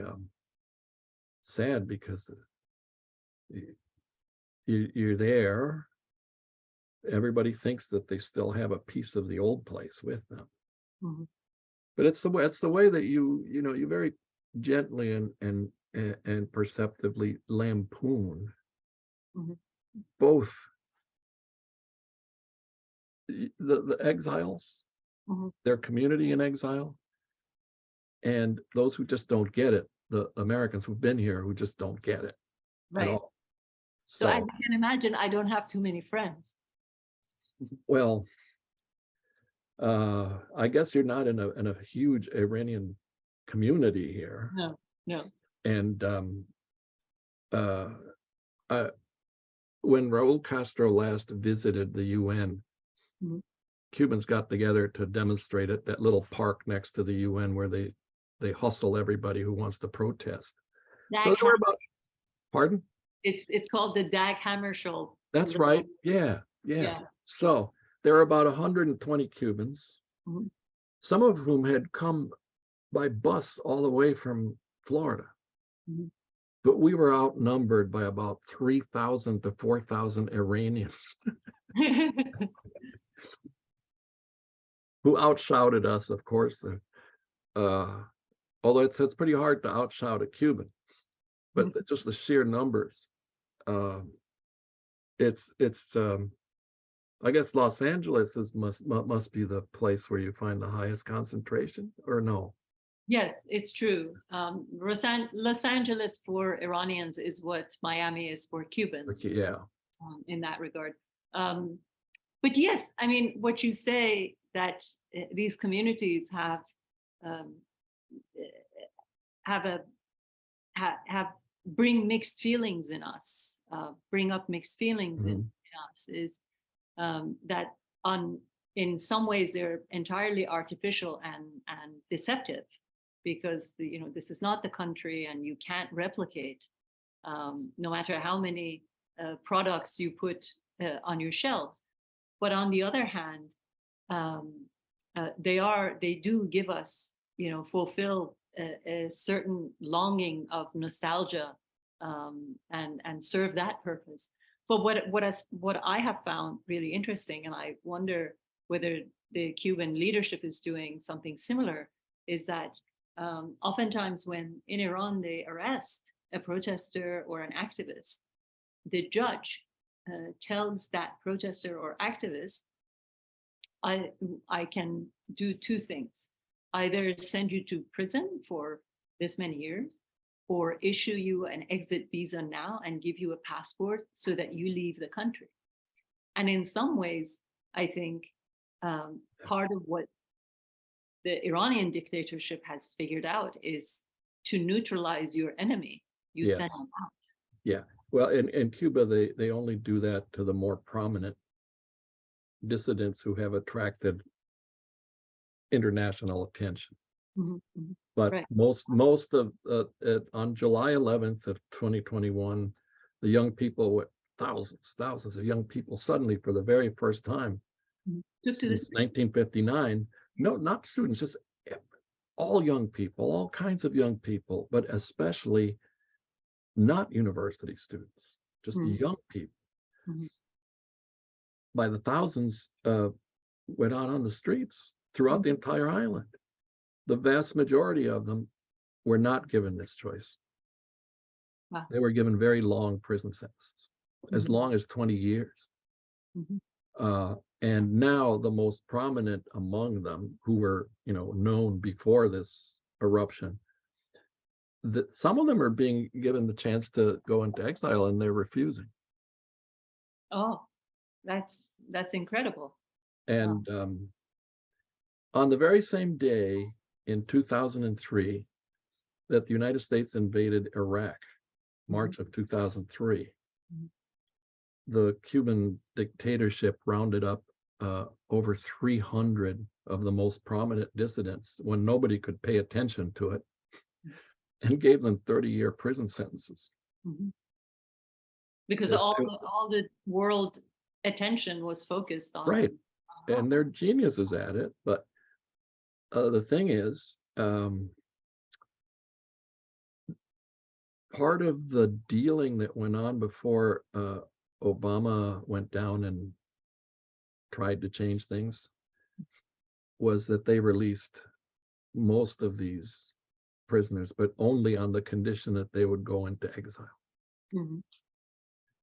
[SPEAKER 2] sad, because you're there. Everybody thinks that they still have a piece of the old place with them.
[SPEAKER 3] Mhm.
[SPEAKER 2] But it's the way that you very gently and perceptively lampoon
[SPEAKER 3] Mhm.
[SPEAKER 2] both the exiles,
[SPEAKER 3] Mhm.
[SPEAKER 2] their community in exile, and those who just don't get it, the Americans who've been here who just don't get it at
[SPEAKER 3] Right.
[SPEAKER 2] all.
[SPEAKER 3] So as
[SPEAKER 2] So,
[SPEAKER 3] you can imagine, I don't have too many friends.
[SPEAKER 2] well, I guess you're not in a huge Iranian community here.
[SPEAKER 3] No, no.
[SPEAKER 2] And uh, when Raul Castro last visited the UN,
[SPEAKER 3] Mhm.
[SPEAKER 2] Cubans got together to demonstrate at that little park next to the UN where they hustle everybody who wants to protest. So there were about, pardon?
[SPEAKER 3] It's called the Dag Hammarskjöld.
[SPEAKER 2] That's right. Yeah.
[SPEAKER 3] Yeah.
[SPEAKER 2] So there were about 120 Cubans,
[SPEAKER 3] Mhm.
[SPEAKER 2] some of whom had come by bus all the way from Florida.
[SPEAKER 3] Mhm.
[SPEAKER 2] But we were outnumbered by about 3,000 to 4,000 Iranians who outshouted us, of course. Although it's pretty hard to outshout a Cuban, but just the sheer numbers. It's I guess Los Angeles must be the place where you find the highest concentration, or no?
[SPEAKER 3] Yes, it's true. Los Angeles for Iranians is what Miami is for Cubans,
[SPEAKER 2] Okay, yeah.
[SPEAKER 3] in that regard. But yes, I mean, what you say that these communities um, have bring mixed feelings in us, bring up mixed feelings in us, is that in some ways they're entirely artificial and deceptive, because this is not the country, and you can't replicate, no matter how many products you put on your shelves. But on the other hand, they do give us, fulfill a certain longing of nostalgia, and serve that purpose. But what I have found really interesting, and I wonder whether the Cuban leadership is doing something similar, is that oftentimes when in Iran they arrest a protester or an activist, the judge tells that protester or activist, I can do two things: either send you to prison for this many years, or issue you an exit visa now and give you a passport so that you leave the country. And in some ways, I think part of what the Iranian dictatorship has figured out is to neutralize your enemy. You
[SPEAKER 2] Yes.
[SPEAKER 3] send them out.
[SPEAKER 2] Yeah. Well, in Cuba, they only do that to the more prominent dissidents who have attracted international attention.
[SPEAKER 3] Mhm, mhm.
[SPEAKER 2] But
[SPEAKER 3] Right.
[SPEAKER 2] most of on July 11th of 2021, the young people, thousands of young people, suddenly for the very first time
[SPEAKER 3] Took to the
[SPEAKER 2] since 1959, no, not students, just all young people, all kinds of young people, but especially not university students, just
[SPEAKER 3] Mhm.
[SPEAKER 2] young people,
[SPEAKER 3] Mhm.
[SPEAKER 2] by the thousands, went out on the streets throughout the entire island. The vast majority of them were not given this choice.
[SPEAKER 3] Wow.
[SPEAKER 2] They were given very long prison sentences, as long as 20 years. And now the most prominent among them, who were known before this eruption, that some of them are being given the chance to go into exile, and they're refusing.
[SPEAKER 3] Oh, that's incredible.
[SPEAKER 2] And On the very same day in 2003 that the United States invaded Iraq, March of 2003, the Cuban dictatorship rounded up over 300 of the most prominent dissidents when nobody could pay attention to it, and gave them 30-year prison sentences.
[SPEAKER 3] Because all the world attention was focused on
[SPEAKER 2] right, and they're geniuses at it. But the thing is, part of the dealing that went on before Obama went down and tried to change things was that they released most of these prisoners, but only on the condition that they would go into exile.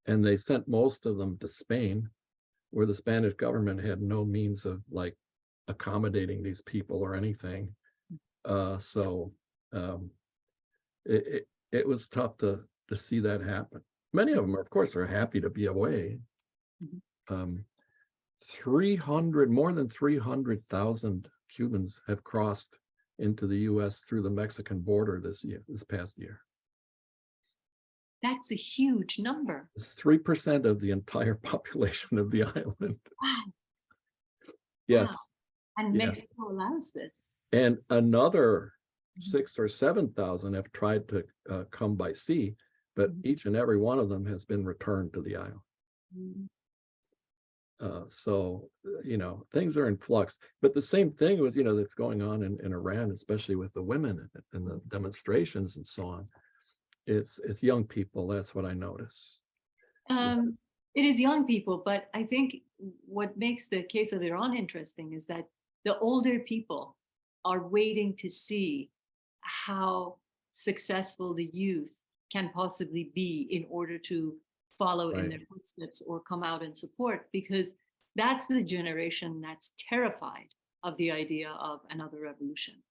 [SPEAKER 2] And they sent most of them to Spain, where the Spanish government had no means of like accommodating these people or anything. So it was tough to see that happen. Many of them, of course, are happy to be away. 300, more than 300,000 Cubans have crossed into the U.S. through the Mexican border this past year.
[SPEAKER 3] That's a huge number.
[SPEAKER 2] It's 3% of the entire population of the island.
[SPEAKER 3] Wow.
[SPEAKER 2] Yes.
[SPEAKER 3] Wow. And Mexico allows this.
[SPEAKER 2] And another 6,000 or 7,000 have tried to come by sea, but each and every one of them has been returned to the island. So, things are in flux. But the same thing was, that's going on in Iran, especially with the women and the demonstrations and so on. It's young people. That's what I notice.
[SPEAKER 3] It is young people, but I think what makes the case of Iran interesting is that the older people are waiting to see how successful the youth can possibly be in order to follow in their footsteps or come out and support, because that's the generation that's terrified of the idea of another revolution.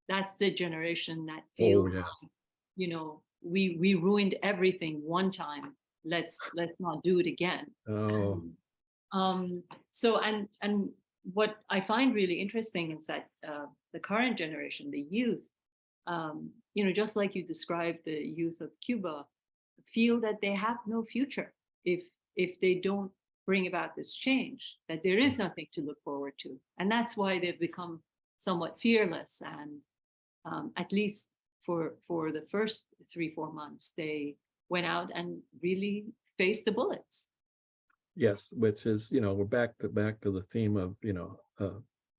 [SPEAKER 3] That's the generation that feels like, we ruined everything one time. Let's not do it again. So what I find really interesting is that the current generation, the youth, just like you described the youth of Cuba, feel that they have no future if they don't bring about this change, that there is nothing to look forward to. And that's why they've become somewhat fearless. And at least for the first 3-4 months, they went out and really faced the bullets.
[SPEAKER 2] Yes, which is, we're back to the theme of,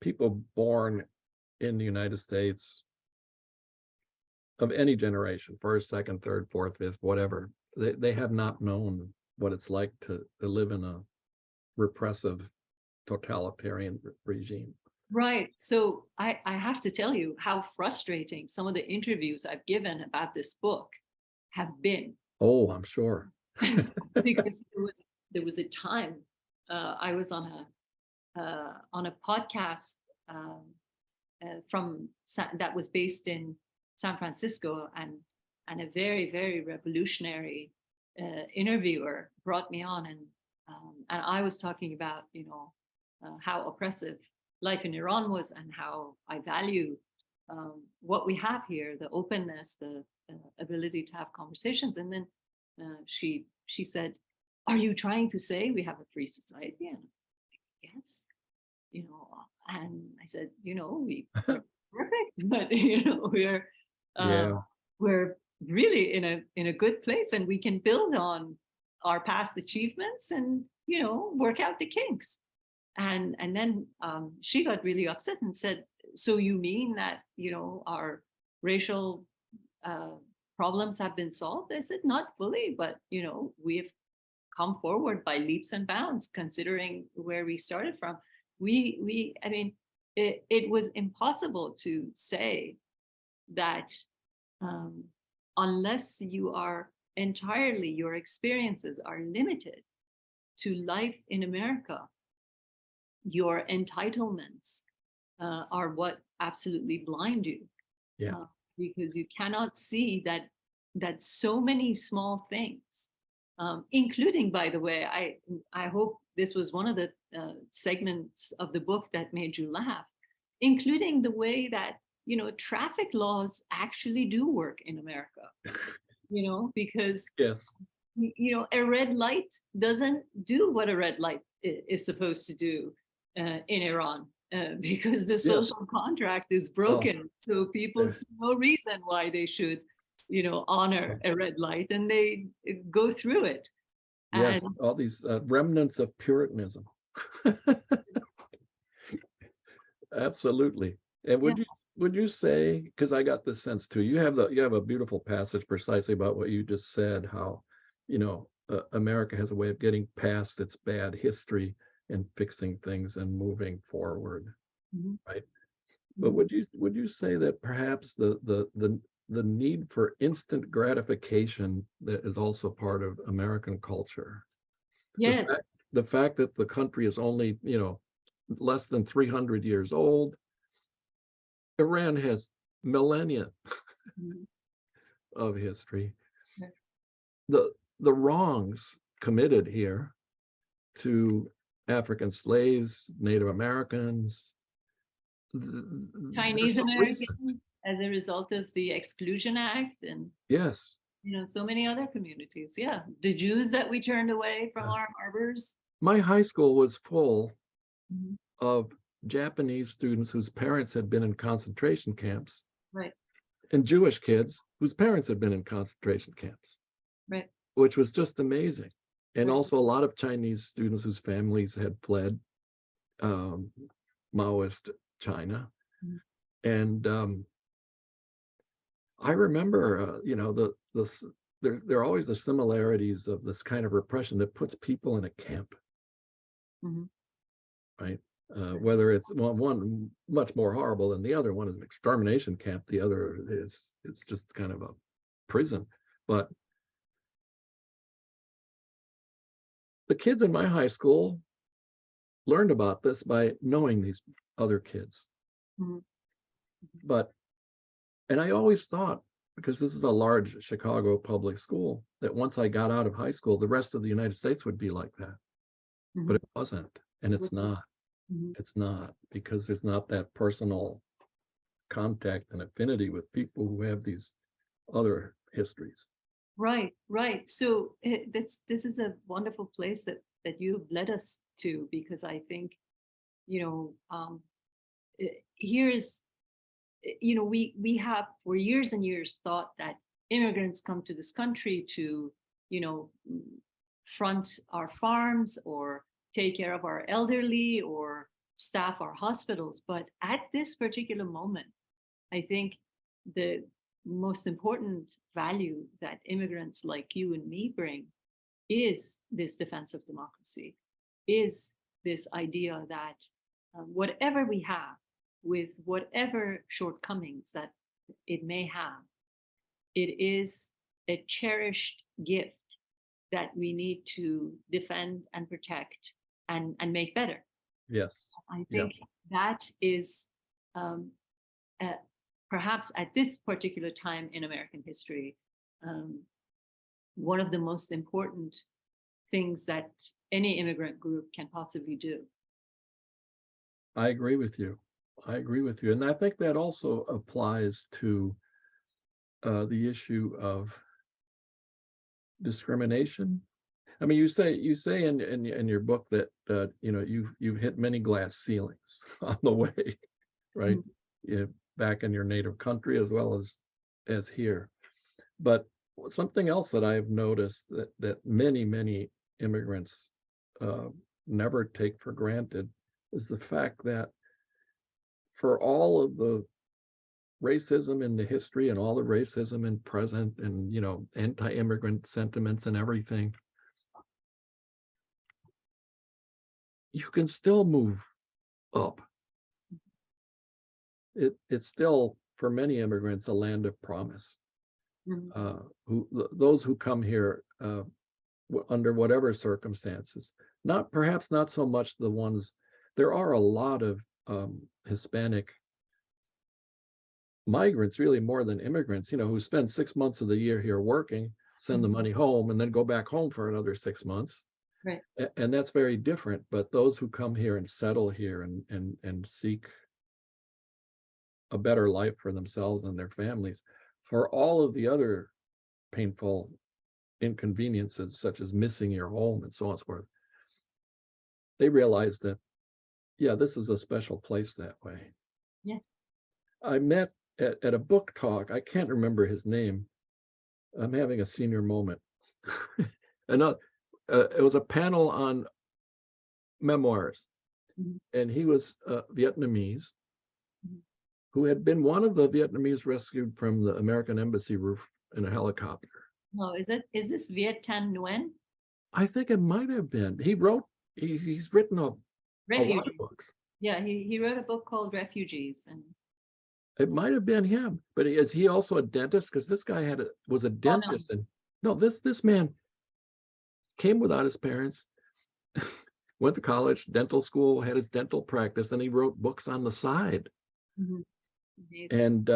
[SPEAKER 2] people born in the United States of any generation, first, second, third, fourth, fifth, whatever, they have not known what it's like to live in a repressive totalitarian regime.
[SPEAKER 3] Right. So I have to tell you how frustrating some of the interviews I've given about this book have been.
[SPEAKER 2] Oh, I'm sure.
[SPEAKER 3] Because there was a time I was on a podcast that was based in San Francisco, and a very, very revolutionary interviewer brought me on, and I was talking about how oppressive life in Iran was and how I value what we have here, the openness, the ability to have conversations. And then she said, "Are you trying to say we have a free society?" And I'm like, "Yes." And I said, we're perfect, but we're really in a good place, and we can build on our past achievements and work out the kinks. And then she got really upset and said, "So you mean that our racial problems have been solved?" I said, "Not fully, but we have come forward by leaps and bounds considering where we started from." It was impossible to say that unless your experiences are limited to life in America, your entitlements are what absolutely blind you.
[SPEAKER 2] Yeah.
[SPEAKER 3] Because you cannot see that so many small things, including, by the way, I hope this was one of the segments of the book that made you laugh, including the way that, traffic laws actually do work in America, because,
[SPEAKER 2] Yes.
[SPEAKER 3] a red light doesn't do what a red light is supposed to do in Iran. Because the social contract is broken. So people see no reason why they should, honor a red light, and they go through it.
[SPEAKER 2] Yes,
[SPEAKER 3] And
[SPEAKER 2] all these remnants of Puritanism. Absolutely. And would you say, because I got this sense too, you have a beautiful passage precisely about what you just said, how America has a way of getting past its bad history and fixing things and moving forward, right? But would you say that perhaps the need for instant gratification that is also part of American culture?
[SPEAKER 3] yes,
[SPEAKER 2] The fact that the country is only, less than 300 years old. Iran has millennia of history. The wrongs committed here to African slaves, Native Americans,
[SPEAKER 3] Chinese Americans as a result of the Exclusion Act, and
[SPEAKER 2] yes,
[SPEAKER 3] so many other communities. Yeah, the Jews that we turned away from our harbors.
[SPEAKER 2] My high school was full of Japanese students whose parents had been in concentration camps,
[SPEAKER 3] right,
[SPEAKER 2] and Jewish kids whose parents had been in concentration camps,
[SPEAKER 3] right,
[SPEAKER 2] which was just amazing. And
[SPEAKER 3] right.
[SPEAKER 2] also a lot of Chinese students whose families had fled Maoist China. And I remember, there are always the similarities of this kind of repression that puts people in a camp, right? Whether it's one much more horrible than the other. One is an extermination camp. The other it's just kind of a prison. But the kids in my high school learned about this by knowing these other kids. And I always thought, because this is a large Chicago public school, that once I got out of high school, the rest of the United States would be like that. But it wasn't, and it's not. It's not, because there's not that personal contact and affinity with people who have these other histories.
[SPEAKER 3] Right. So this is a wonderful place that you've led us to, because I think, here's, we have for years and years thought that immigrants come to this country to, front our farms or take care of our elderly or staff our hospitals. But at this particular moment, I think the most important value that immigrants like you and me bring is this defense of democracy, is this idea that whatever we have, with whatever shortcomings that it may have, it is a cherished gift that we need to defend and protect and make better.
[SPEAKER 2] Yes.
[SPEAKER 3] I think that is perhaps at this particular time in American history, one of the most important things that any immigrant group can possibly do.
[SPEAKER 2] I agree with you. And I think that also applies to the issue of discrimination. I mean, you say in your book that you've hit many glass ceilings on the way, right? Back in your native country as well as here. But something else that I've noticed that many immigrants never take for granted is the fact that for all of the racism in the history and all the racism in present and anti-immigrant sentiments and everything, you can still move up. It's still, for many immigrants, a land of promise. Those who come here under whatever circumstances, perhaps not so much the ones. There are a lot of Hispanic migrants, really more than immigrants, who spend 6 months of the year here working, send the money home, and then go back home for another 6 months.
[SPEAKER 3] Right.
[SPEAKER 2] And that's very different. But those who come here and settle here and seek a better life for themselves and their families, for all of the other painful inconveniences, such as missing your home and so on and so forth, they realized that, yeah, this is a special place that way.
[SPEAKER 3] Yeah.
[SPEAKER 2] I met at a book talk, I can't remember his name. I'm having a senior moment. And it was a panel on memoirs, and he was Vietnamese, who had been one of the Vietnamese rescued from the American embassy roof in a helicopter.
[SPEAKER 3] Oh, is this Viet Thanh Nguyen?
[SPEAKER 2] I think it might have been. He's written a lot
[SPEAKER 3] Refugees.
[SPEAKER 2] of books.
[SPEAKER 3] Yeah, he wrote a book called Refugees, and
[SPEAKER 2] It might have been him, but is he also a dentist? Because this guy was a dentist, and no, this man came without his parents, went to college, dental school, had his dental practice, and he wrote books on the side. And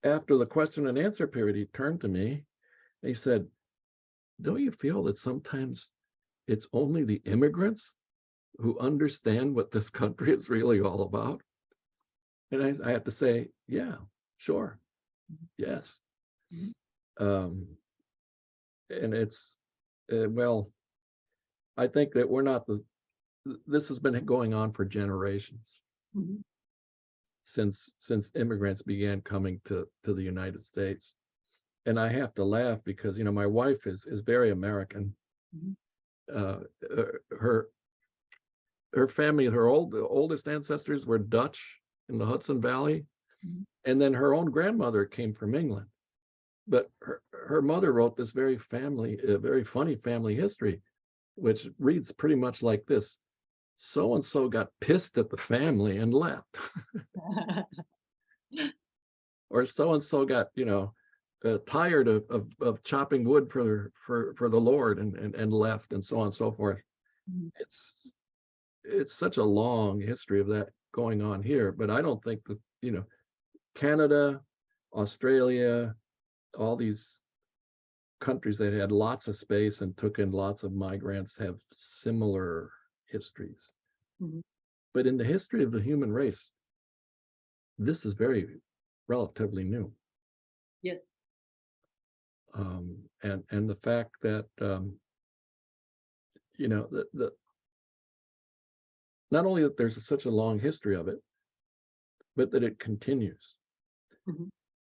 [SPEAKER 2] after the question and answer period, he turned to me and he said, "Don't you feel that sometimes it's only the immigrants who understand what this country is really all about?" And I have to say, yeah, sure, yes. And it's, well, I think that we're not this has been going on for generations, since immigrants began coming to the United States. And I have to laugh because, my wife is very American. Her family, her oldest ancestors were Dutch in the Hudson Valley. And then her own grandmother came from England. But her mother wrote this very funny family history, which reads pretty much like this: so-and-so got pissed at the family and left. Or so-and-so got, tired of chopping wood for the Lord and left, and so on and so forth. It's such a long history of that going on here, but I don't think that, Canada, Australia, all these countries that had lots of space and took in lots of migrants have similar histories. But in the history of the human race, this is very relatively new.
[SPEAKER 3] Yes.
[SPEAKER 2] And the fact that not only that there's such a long history of it, but that it continues.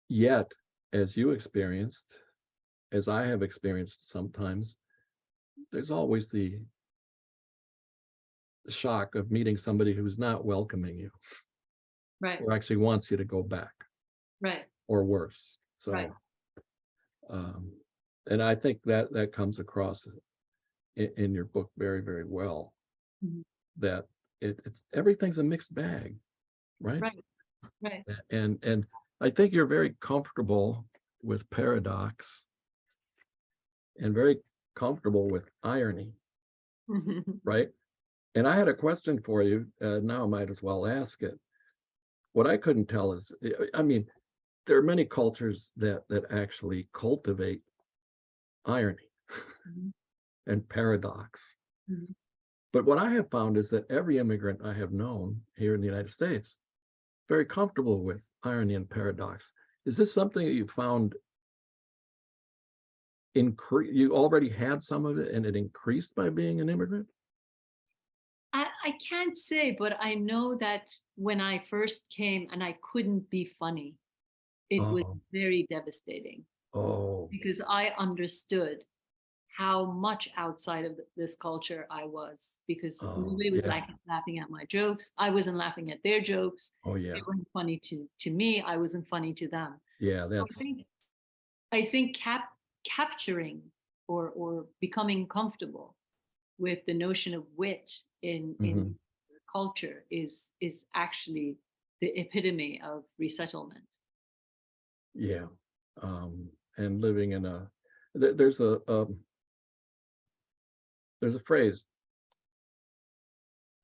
[SPEAKER 2] Yet, as you experienced, as I have experienced sometimes, there's always the shock of meeting somebody who's not welcoming you,
[SPEAKER 3] Right.
[SPEAKER 2] or actually wants you to go back,
[SPEAKER 3] Right.
[SPEAKER 2] or worse. So,
[SPEAKER 3] Right.
[SPEAKER 2] And I think that comes across in your book very, very well. That it's everything's a mixed bag, right?
[SPEAKER 3] Right.
[SPEAKER 2] And I think you're very comfortable with paradox and very comfortable with irony, right? And I had a question for you. Now I might as well ask it. What I couldn't tell is, there are many cultures that actually cultivate irony and paradox. But what I have found is that every immigrant I have known here in the United States, very comfortable with irony and paradox. Is this something that you found you already had some of it and it increased by being an immigrant?
[SPEAKER 3] I can't say, but I know that when I first came and I couldn't be funny, it was very devastating. Because I understood how much outside of this culture I was, because nobody was laughing at my jokes. I wasn't laughing at their jokes. They weren't funny to me. I wasn't funny to them. So I think capturing or becoming comfortable with the notion of wit in culture is actually the epitome of resettlement.
[SPEAKER 2] Yeah. And living in there's a phrase,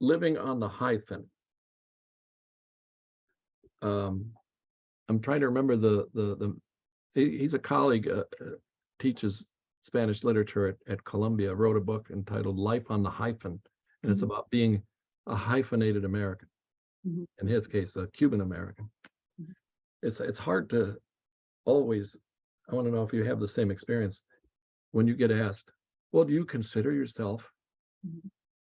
[SPEAKER 2] living on the hyphen. I'm trying to remember he's a colleague, teaches Spanish literature at Columbia, wrote a book entitled Life on the Hyphen, and it's about being a hyphenated American.
[SPEAKER 3] Mhm.
[SPEAKER 2] in his case, a Cuban American.
[SPEAKER 3] Mhm.
[SPEAKER 2] It's hard to always, I want to know if you have the same experience when you get asked, well, do you consider yourself
[SPEAKER 3] Mhm.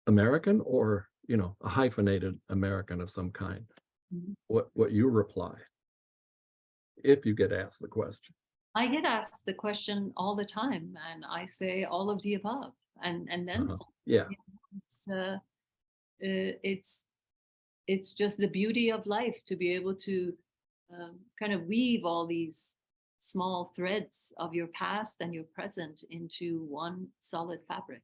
[SPEAKER 2] American or, a hyphenated American of some kind?
[SPEAKER 3] Mhm.
[SPEAKER 2] What you reply if you get asked the question.
[SPEAKER 3] I get asked the question all the time, and I say all of the above, and then some.
[SPEAKER 2] Yeah.
[SPEAKER 3] You know, it's it's just the beauty of life to be able to kind of weave all these small threads of your past and your present into one solid fabric.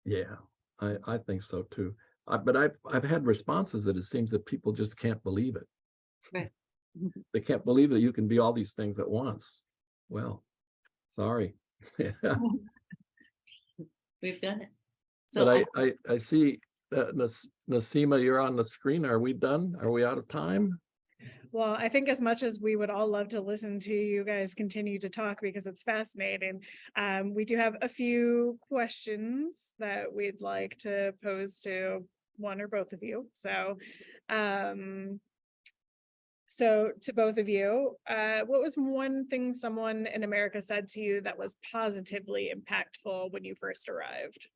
[SPEAKER 2] Yeah, I think so too. But I've had responses that it seems that people just can't believe it.
[SPEAKER 3] Right.
[SPEAKER 2] They can't believe that you can be all these things at once. Well, sorry. Yeah.
[SPEAKER 3] We've done it. So
[SPEAKER 2] But I see Nasima, you're on the screen. Are we done? Are we out of time?
[SPEAKER 1] Well, I think as much as we would all love to listen to you guys continue to talk because it's fascinating, we do have a few questions that we'd like to pose to one or both of you. So to both of you, what was one thing someone in America said to you that was positively impactful when you first arrived?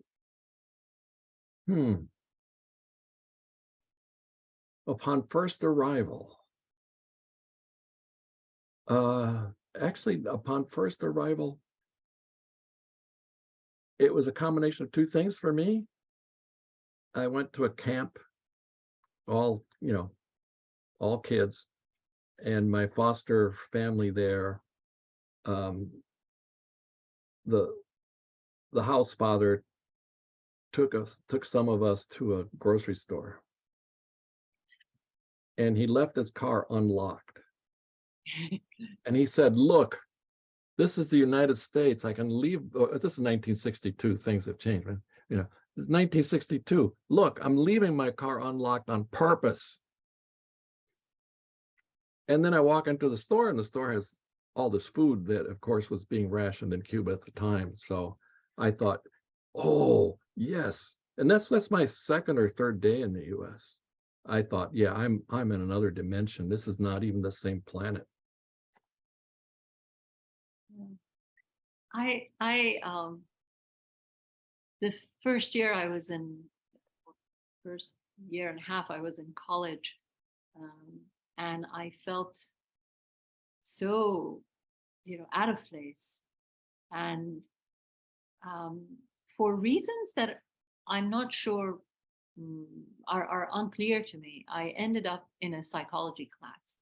[SPEAKER 2] Upon first arrival, actually, upon first arrival, it was a combination of two things for me. I went to a camp, all kids, and my foster family there. The house father took some of us to a grocery store, and he left his car unlocked. And he said, look, this is the United States. I can leave. This is 1962. Things have changed. Right? It's 1962. Look, I'm leaving my car unlocked on purpose. And then I walk into the store, and the store has all this food that, of course, was being rationed in Cuba at the time. So I thought, oh, yes. And that's my second or third day in the US. I thought, yeah, I'm in another dimension. This is not even the same planet.
[SPEAKER 3] The first year I was in, first year and a half I was in college, and I felt so, out of place, and for reasons that I'm not sure are unclear to me, I ended up in a psychology class,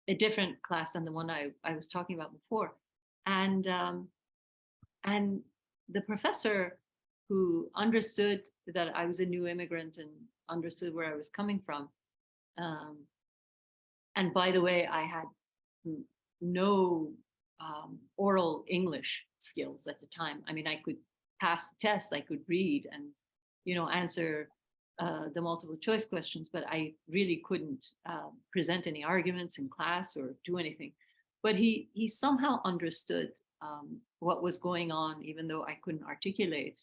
[SPEAKER 3] a different class than the one I was talking about before, and the professor, who understood that I was a new immigrant and understood where I was coming from, and by the way, I had no oral English skills at the time. I mean, I could pass the test, I could read and, answer the multiple choice questions, but I really couldn't present any arguments in class or do anything. But he somehow understood what was going on, even though I couldn't articulate,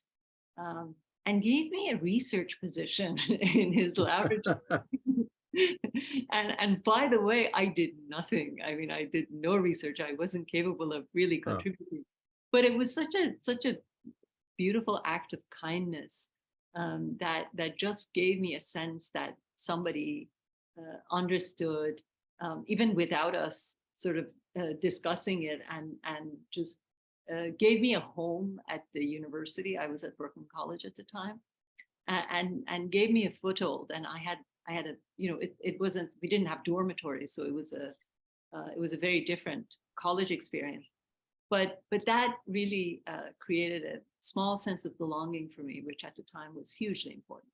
[SPEAKER 3] and gave me a research position in his laboratory. And by the way, I did nothing. I mean, I did no research. I wasn't capable of really contributing. But it was such a beautiful act of kindness, that just gave me a sense that somebody understood, even without us sort of discussing it, and just gave me a home at the university. I was at Brooklyn College at the time, and gave me a foothold. And I had a, it wasn't, we didn't have dormitories, so it was a very different college experience. But that really created a small sense of belonging for me, which at the time was hugely important.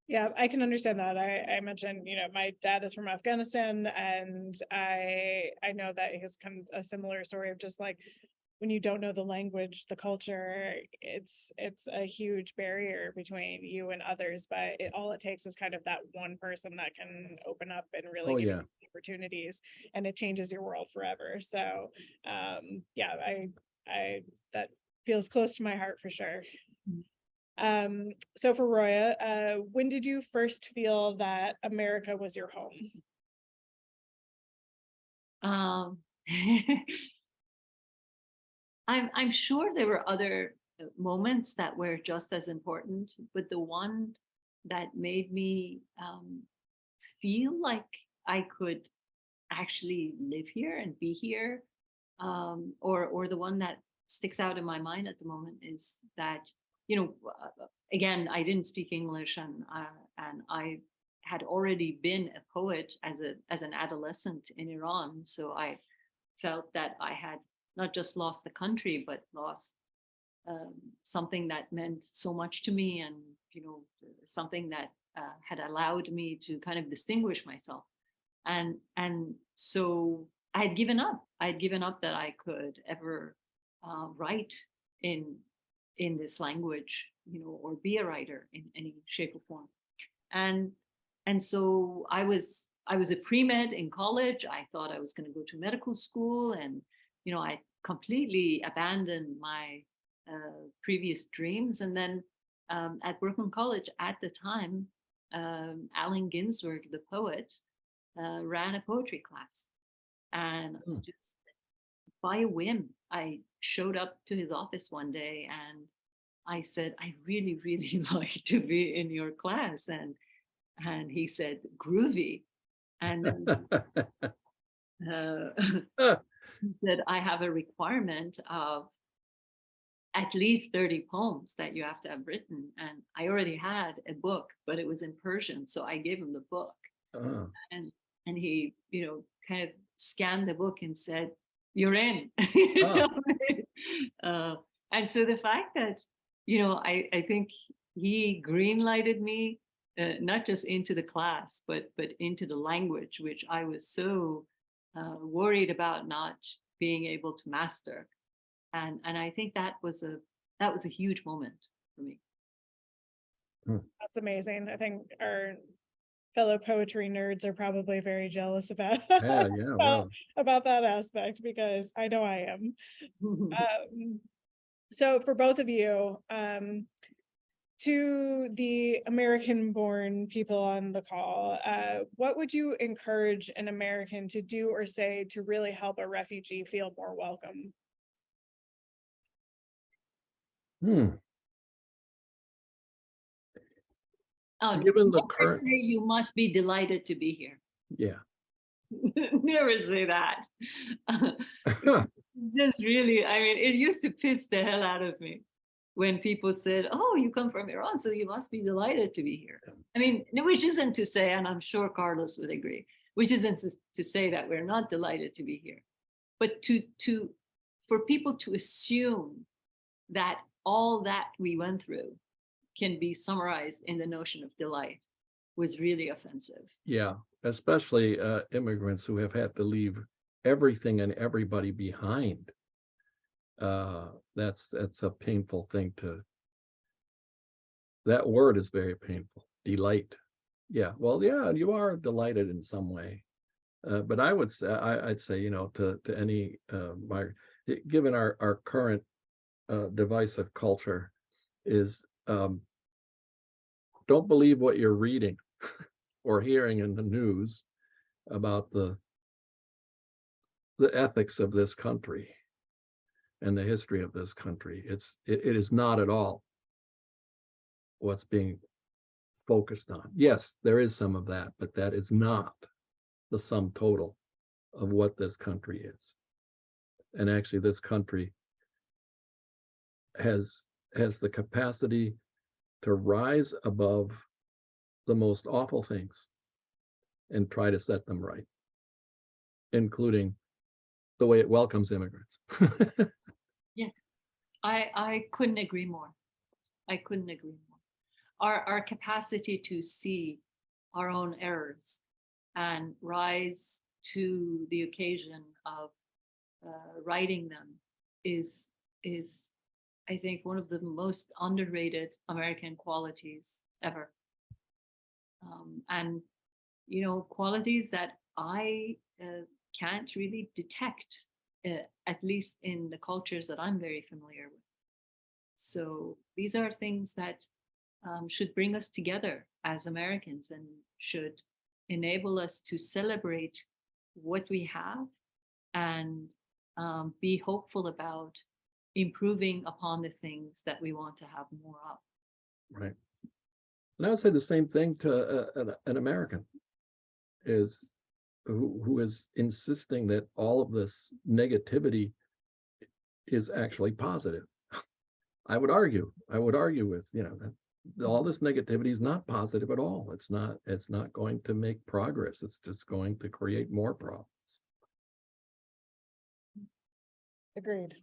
[SPEAKER 1] Yeah, I can understand that. I mentioned, my dad is from Afghanistan, and I know that he has kind of a similar story of just like, when you don't know the language, the culture, it's a huge barrier between you and others. But all it takes is kind of that one person that can open up and really give you opportunities, and it changes your world forever. So, yeah, I that feels close to my heart for sure. So for Roya, when did you first feel that America was your home?
[SPEAKER 3] Um, I'm sure there were other moments that were just as important, but the one that made me feel like I could actually live here and be here, or the one that sticks out in my mind at the moment is that, again, I didn't speak English, and I had already been a poet as an adolescent in Iran, so I felt that I had not just lost the country, but lost something that meant so much to me, and something that had allowed me to kind of distinguish myself. And so I had given up. I had given up that I could ever write in this language, or be a writer in any shape or form. And so I was a pre-med in college. I thought I was going to go to medical school, and I completely abandoned my previous dreams. And then at Brooklyn College at the time, Allen Ginsberg, the poet, ran a poetry class, and just by a whim, I showed up to his office one day and I said, I really, really like to be in your class. And he said, groovy. And then he said, I have a requirement of at least 30 poems that you have to have written. And I already had a book, but it was in Persian. So I gave him the book. And he, kind of scanned the book and said, you're in. And so the fact that, I think he green-lighted me, not just into the class, but into the language, which I was so worried about not being able to master. And I think that was a huge moment for me.
[SPEAKER 1] That's amazing. I think our fellow poetry nerds are probably very jealous about about that aspect, because I know I am. So for both of you, to the American-born people on the call, what would you encourage an American to do or say to really help a refugee feel more welcome?
[SPEAKER 2] Given the
[SPEAKER 3] Never
[SPEAKER 2] current,
[SPEAKER 3] say you must be delighted to be here.
[SPEAKER 2] yeah.
[SPEAKER 3] Never say that. It's just really, it used to piss the hell out of me when people said, oh, you come from Iran, so you must be delighted to be here. Which isn't to say, and I'm sure Carlos would agree, which isn't to say that we're not delighted to be here, but for people to assume that all that we went through can be summarized in the notion of delight was really offensive.
[SPEAKER 2] Yeah, especially immigrants who have had to leave everything and everybody behind. That's a painful thing that word is very painful. Delight. Yeah, well, yeah, you are delighted in some way. But I'd say, to any given our current divisive culture is don't believe what you're reading or hearing in the news about the ethics of this country and the history of this country. It is not at all what's being focused on. Yes, there is some of that, but that is not the sum total of what this country is. And actually, this country has the capacity to rise above the most awful things and try to set them right, including the way it welcomes immigrants.
[SPEAKER 3] Yes, I couldn't agree more. I couldn't agree more. Our capacity to see our own errors and rise to the occasion of righting them is I think one of the most underrated American qualities ever. And qualities that I can't really detect, at least in the cultures that I'm very familiar with. So these are things that should bring us together as Americans and should enable us to celebrate what we have and be hopeful about improving upon the things that we want to have more of.
[SPEAKER 2] Right. And I would say the same thing to an American is who is insisting that all of this negativity is actually positive. I would argue with, that all this negativity is not positive at all. It's not going to make progress. It's just going to create more problems.
[SPEAKER 1] Agreed.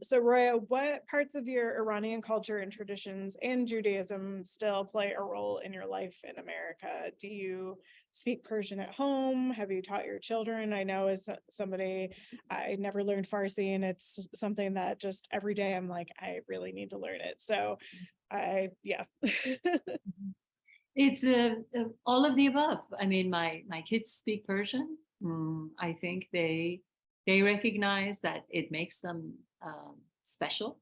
[SPEAKER 1] So Roya, what parts of your Iranian culture and traditions and Judaism still play a role in your life in America? Do you speak Persian at home? Have you taught your children? I know as somebody, I never learned Farsi, and it's something that just every day I'm like, I really need to learn it. So yeah.
[SPEAKER 3] It's all of the above. I mean, my kids speak Persian. I think they recognize that it makes them special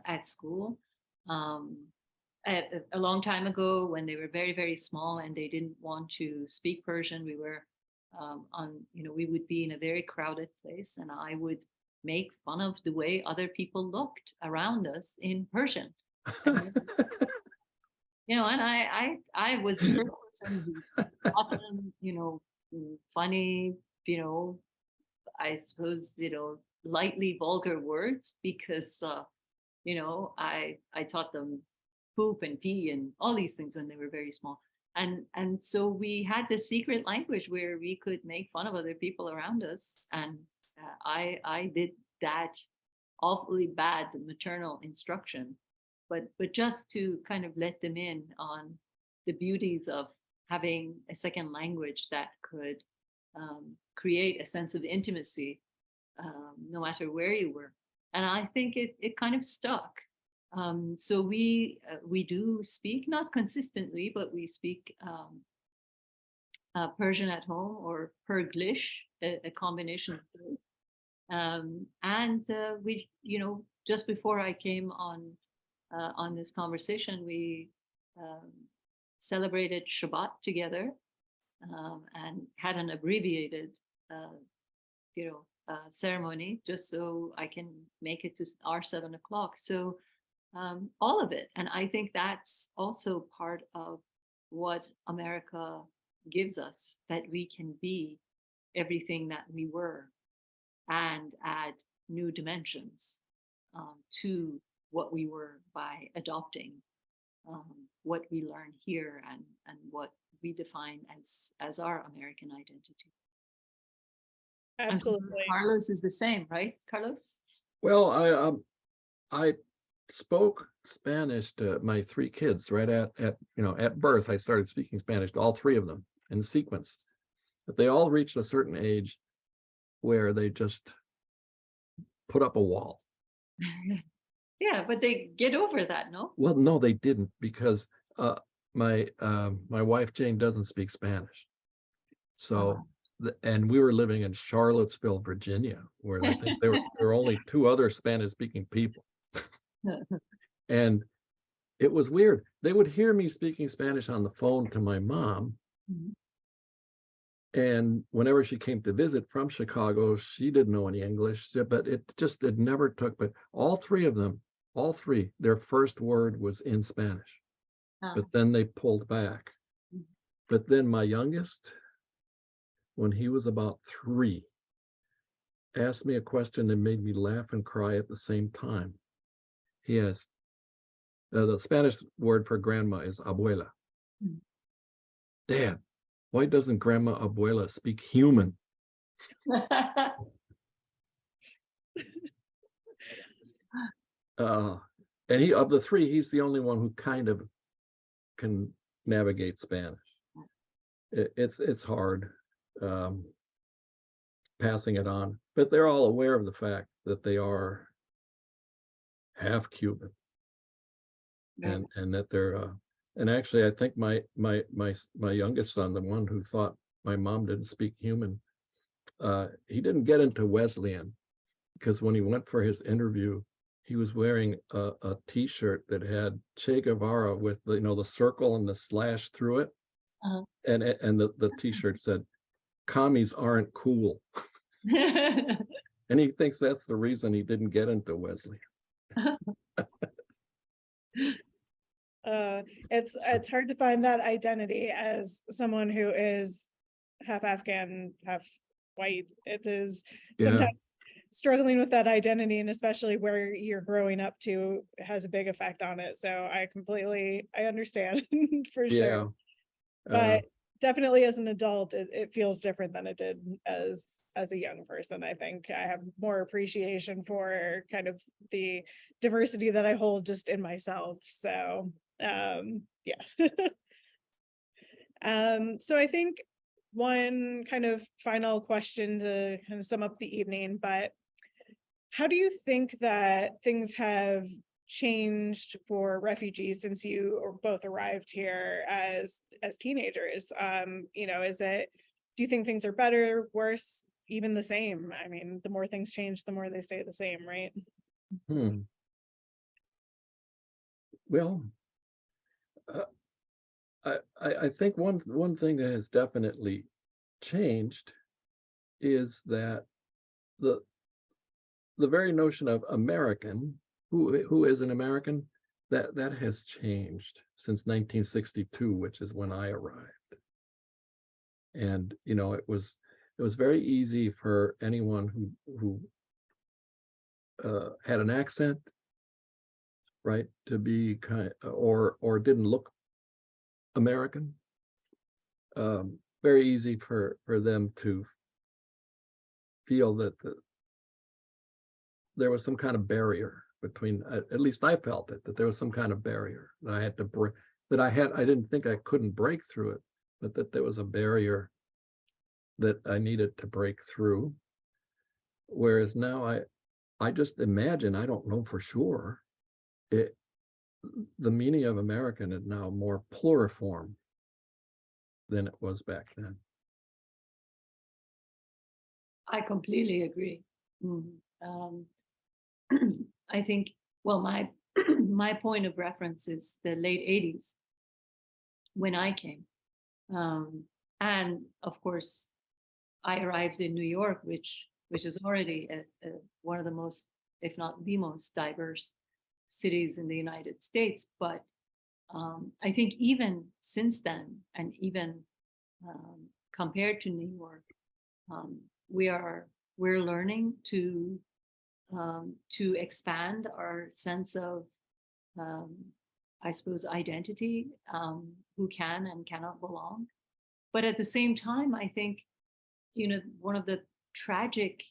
[SPEAKER 3] at school. A long time ago, when they were very, very small and they didn't want to speak Persian, we were we would be in a very crowded place, and I would make fun of the way other people looked around us in Persian. And I was the first person who taught them, funny, I suppose, lightly vulgar words, because, I taught them poop and pee and all these things when they were very small. And so we had this secret language where we could make fun of other people around us. And I did that awfully bad maternal instruction, but just to kind of let them in on the beauties of having a second language that could create a sense of intimacy, no matter where you were. And I think it kind of stuck. So we do speak, not consistently, but we speak Persian at home, or Perglish, a combination of both. And we, just before I came on this conversation, we celebrated Shabbat together, and had an abbreviated, ceremony, just so I can make it to our 7 o'clock. So all of it. And I think that's also part of what America gives us, that we can be everything that we were and add new dimensions to what we were by adopting what we learn here and what we define as our American identity.
[SPEAKER 1] Absolutely.
[SPEAKER 3] Carlos is the same, right, Carlos?
[SPEAKER 2] Well, I spoke Spanish to my 3 kids right at birth. I started speaking Spanish to all 3 of them in sequence. But they all reached a certain age where they just put up a wall.
[SPEAKER 3] Yeah, but they get over that, no?
[SPEAKER 2] Well, no, they didn't, because my wife Jane doesn't speak Spanish. So, and we were living in Charlottesville, Virginia, where I think there were only 2 other Spanish-speaking people. And it was weird. They would hear me speaking Spanish on the phone to my mom. Mm-hmm. And whenever she came to visit from Chicago, she didn't know any English, but it never took. But all 3 of them, their first word was in Spanish. But then they pulled back. Mm-hmm. But then my youngest, when he was about 3, asked me a question that made me laugh and cry at the same time. He asked, the Spanish word for grandma is abuela. Mm-hmm. Dad, why doesn't grandma abuela speak human? And he, of the 3, he's the only one who kind of can navigate Spanish. It's hard passing it on, but they're all aware of the fact that they are half Cuban, and that they're and actually I think my youngest son, the one who thought my mom didn't speak human, he didn't get into Wesleyan, because when he went for his interview he was wearing a T-shirt that had Che Guevara with the, the circle and the slash through it,
[SPEAKER 3] Uh-huh.
[SPEAKER 2] and the T-shirt said, "Commies aren't cool," and he thinks that's the reason he didn't get into Wesley.
[SPEAKER 1] It's hard to find that identity as someone who is half Afghan, half white. It is sometimes struggling with that identity, and especially where you're growing up to has a big effect on it. So I understand for sure. But definitely as an adult, it feels different than it did as a young person. I think I have more appreciation for kind of the diversity that I hold just in myself. So yeah. So I think one kind of final question to kind of sum up the evening, but how do you think that things have changed for refugees since you both arrived here as teenagers? Do you think things are better, worse, even the same? I mean, the more things change, the more they stay the same, right?
[SPEAKER 2] Well, I think one thing that has definitely changed is that the very notion of American, who is an American, that has changed since 1962, which is when I arrived. And it was very easy for anyone who had an accent, right, to be or didn't look American. Very easy for them to feel that there was some kind of barrier between, at least I felt it, that there was some kind of barrier that I had to break, I didn't think I couldn't break through it, but that there was a barrier that I needed to break through. Whereas now I just imagine, I don't know for sure, the meaning of American is now more pluriform than it was back then.
[SPEAKER 3] I completely agree. I think, well, my point of reference is the late 80s when I came. And of course, I arrived in New York, which is already one of the most, if not the most diverse cities in the United States. But I think even since then, and even compared to New York, we're learning to expand our sense of, I suppose, identity, who can and cannot belong. But at the same time, I think, one of the tragic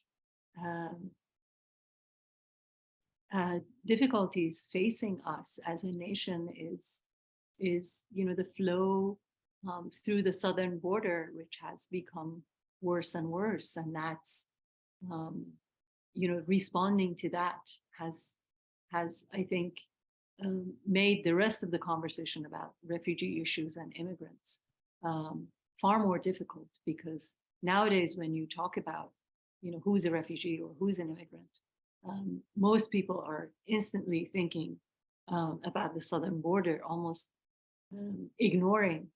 [SPEAKER 3] difficulties facing us as a nation is the flow through the southern border, which has become worse and worse, and that's responding to that has I think made the rest of the conversation about refugee issues and immigrants far more difficult, because nowadays when you talk about who's a refugee or who's an immigrant, most people are instantly thinking about the southern border, almost ignoring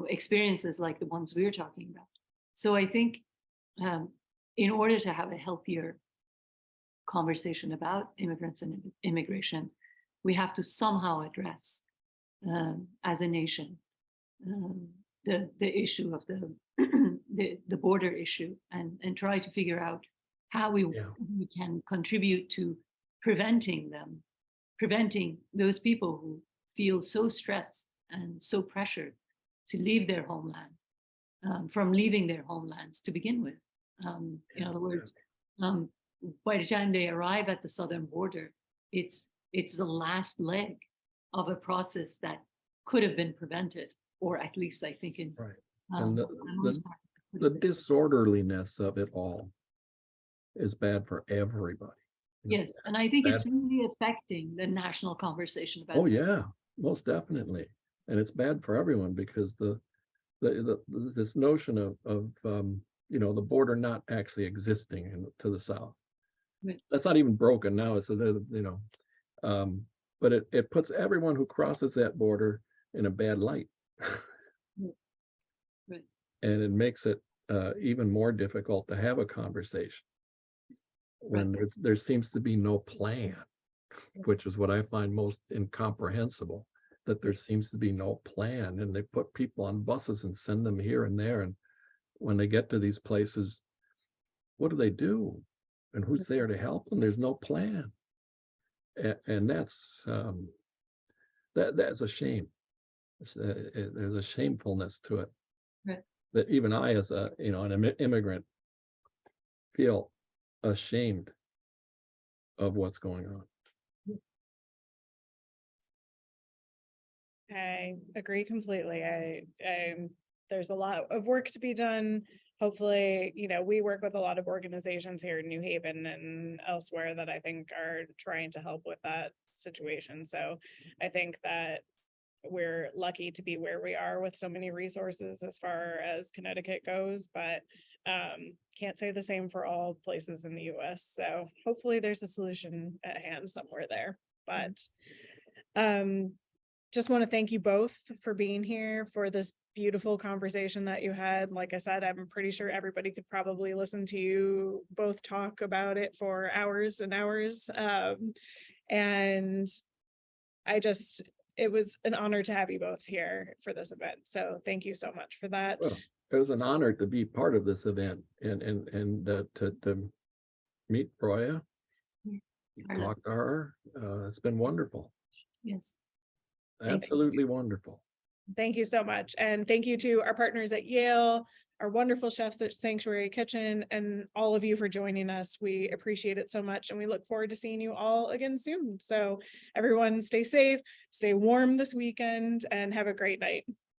[SPEAKER 3] experiences like the ones we're talking about. So I think in order to have a healthier conversation about immigrants and immigration, we have to somehow address as a nation the issue of the border issue, and try to figure out how we can contribute to preventing those people who feel so stressed and so pressured to leave their homeland from leaving their homelands to begin with. In other words, by the time they arrive at the southern border, it's the last leg of a process that could have been prevented, or at least I think in
[SPEAKER 2] and the disorderliness of it all is bad for everybody.
[SPEAKER 3] Yes, and I think it's really affecting the national conversation about.
[SPEAKER 2] Oh yeah, most definitely, and it's bad for everyone, because this notion of the border not actually existing to the south,
[SPEAKER 3] Right.
[SPEAKER 2] That's not even broken now. It's but it puts everyone who crosses that border in a bad light.
[SPEAKER 3] Right.
[SPEAKER 2] And it makes it even more difficult to have a conversation when there seems to be no plan, which is what I find most incomprehensible, that there seems to be no plan, and they put people on buses and send them here and there, and when they get to these places, what do they do, and who's there to help them? There's no plan, and that's a shame. There's a shamefulness to it,
[SPEAKER 3] Right.
[SPEAKER 2] that even I, as an immigrant, feel ashamed of what's going on.
[SPEAKER 1] I agree completely. There's a lot of work to be done. Hopefully, we work with a lot of organizations here in New Haven and elsewhere that I think are trying to help with that situation. So I think that we're lucky to be where we are with so many resources as far as Connecticut goes, but can't say the same for all places in the US. So hopefully there's a solution at hand somewhere there. But just want to thank you both for being here for this beautiful conversation that you had. Like I said, I'm pretty sure everybody could probably listen to you both talk about it for hours and hours. And it was an honor to have you both here for this event. So thank you so much for that.
[SPEAKER 2] Well, it was an honor to be part of this event and to meet Roya,
[SPEAKER 3] Yes.
[SPEAKER 2] talk to her. It's been wonderful.
[SPEAKER 3] Yes.
[SPEAKER 2] Absolutely wonderful.
[SPEAKER 1] Thank you so much. And thank you to our partners at Yale, our wonderful chefs at Sanctuary Kitchen, and all of you for joining us. We appreciate it so much, and we look forward to seeing you all again soon. So everyone stay safe, stay warm this weekend, and have a great night.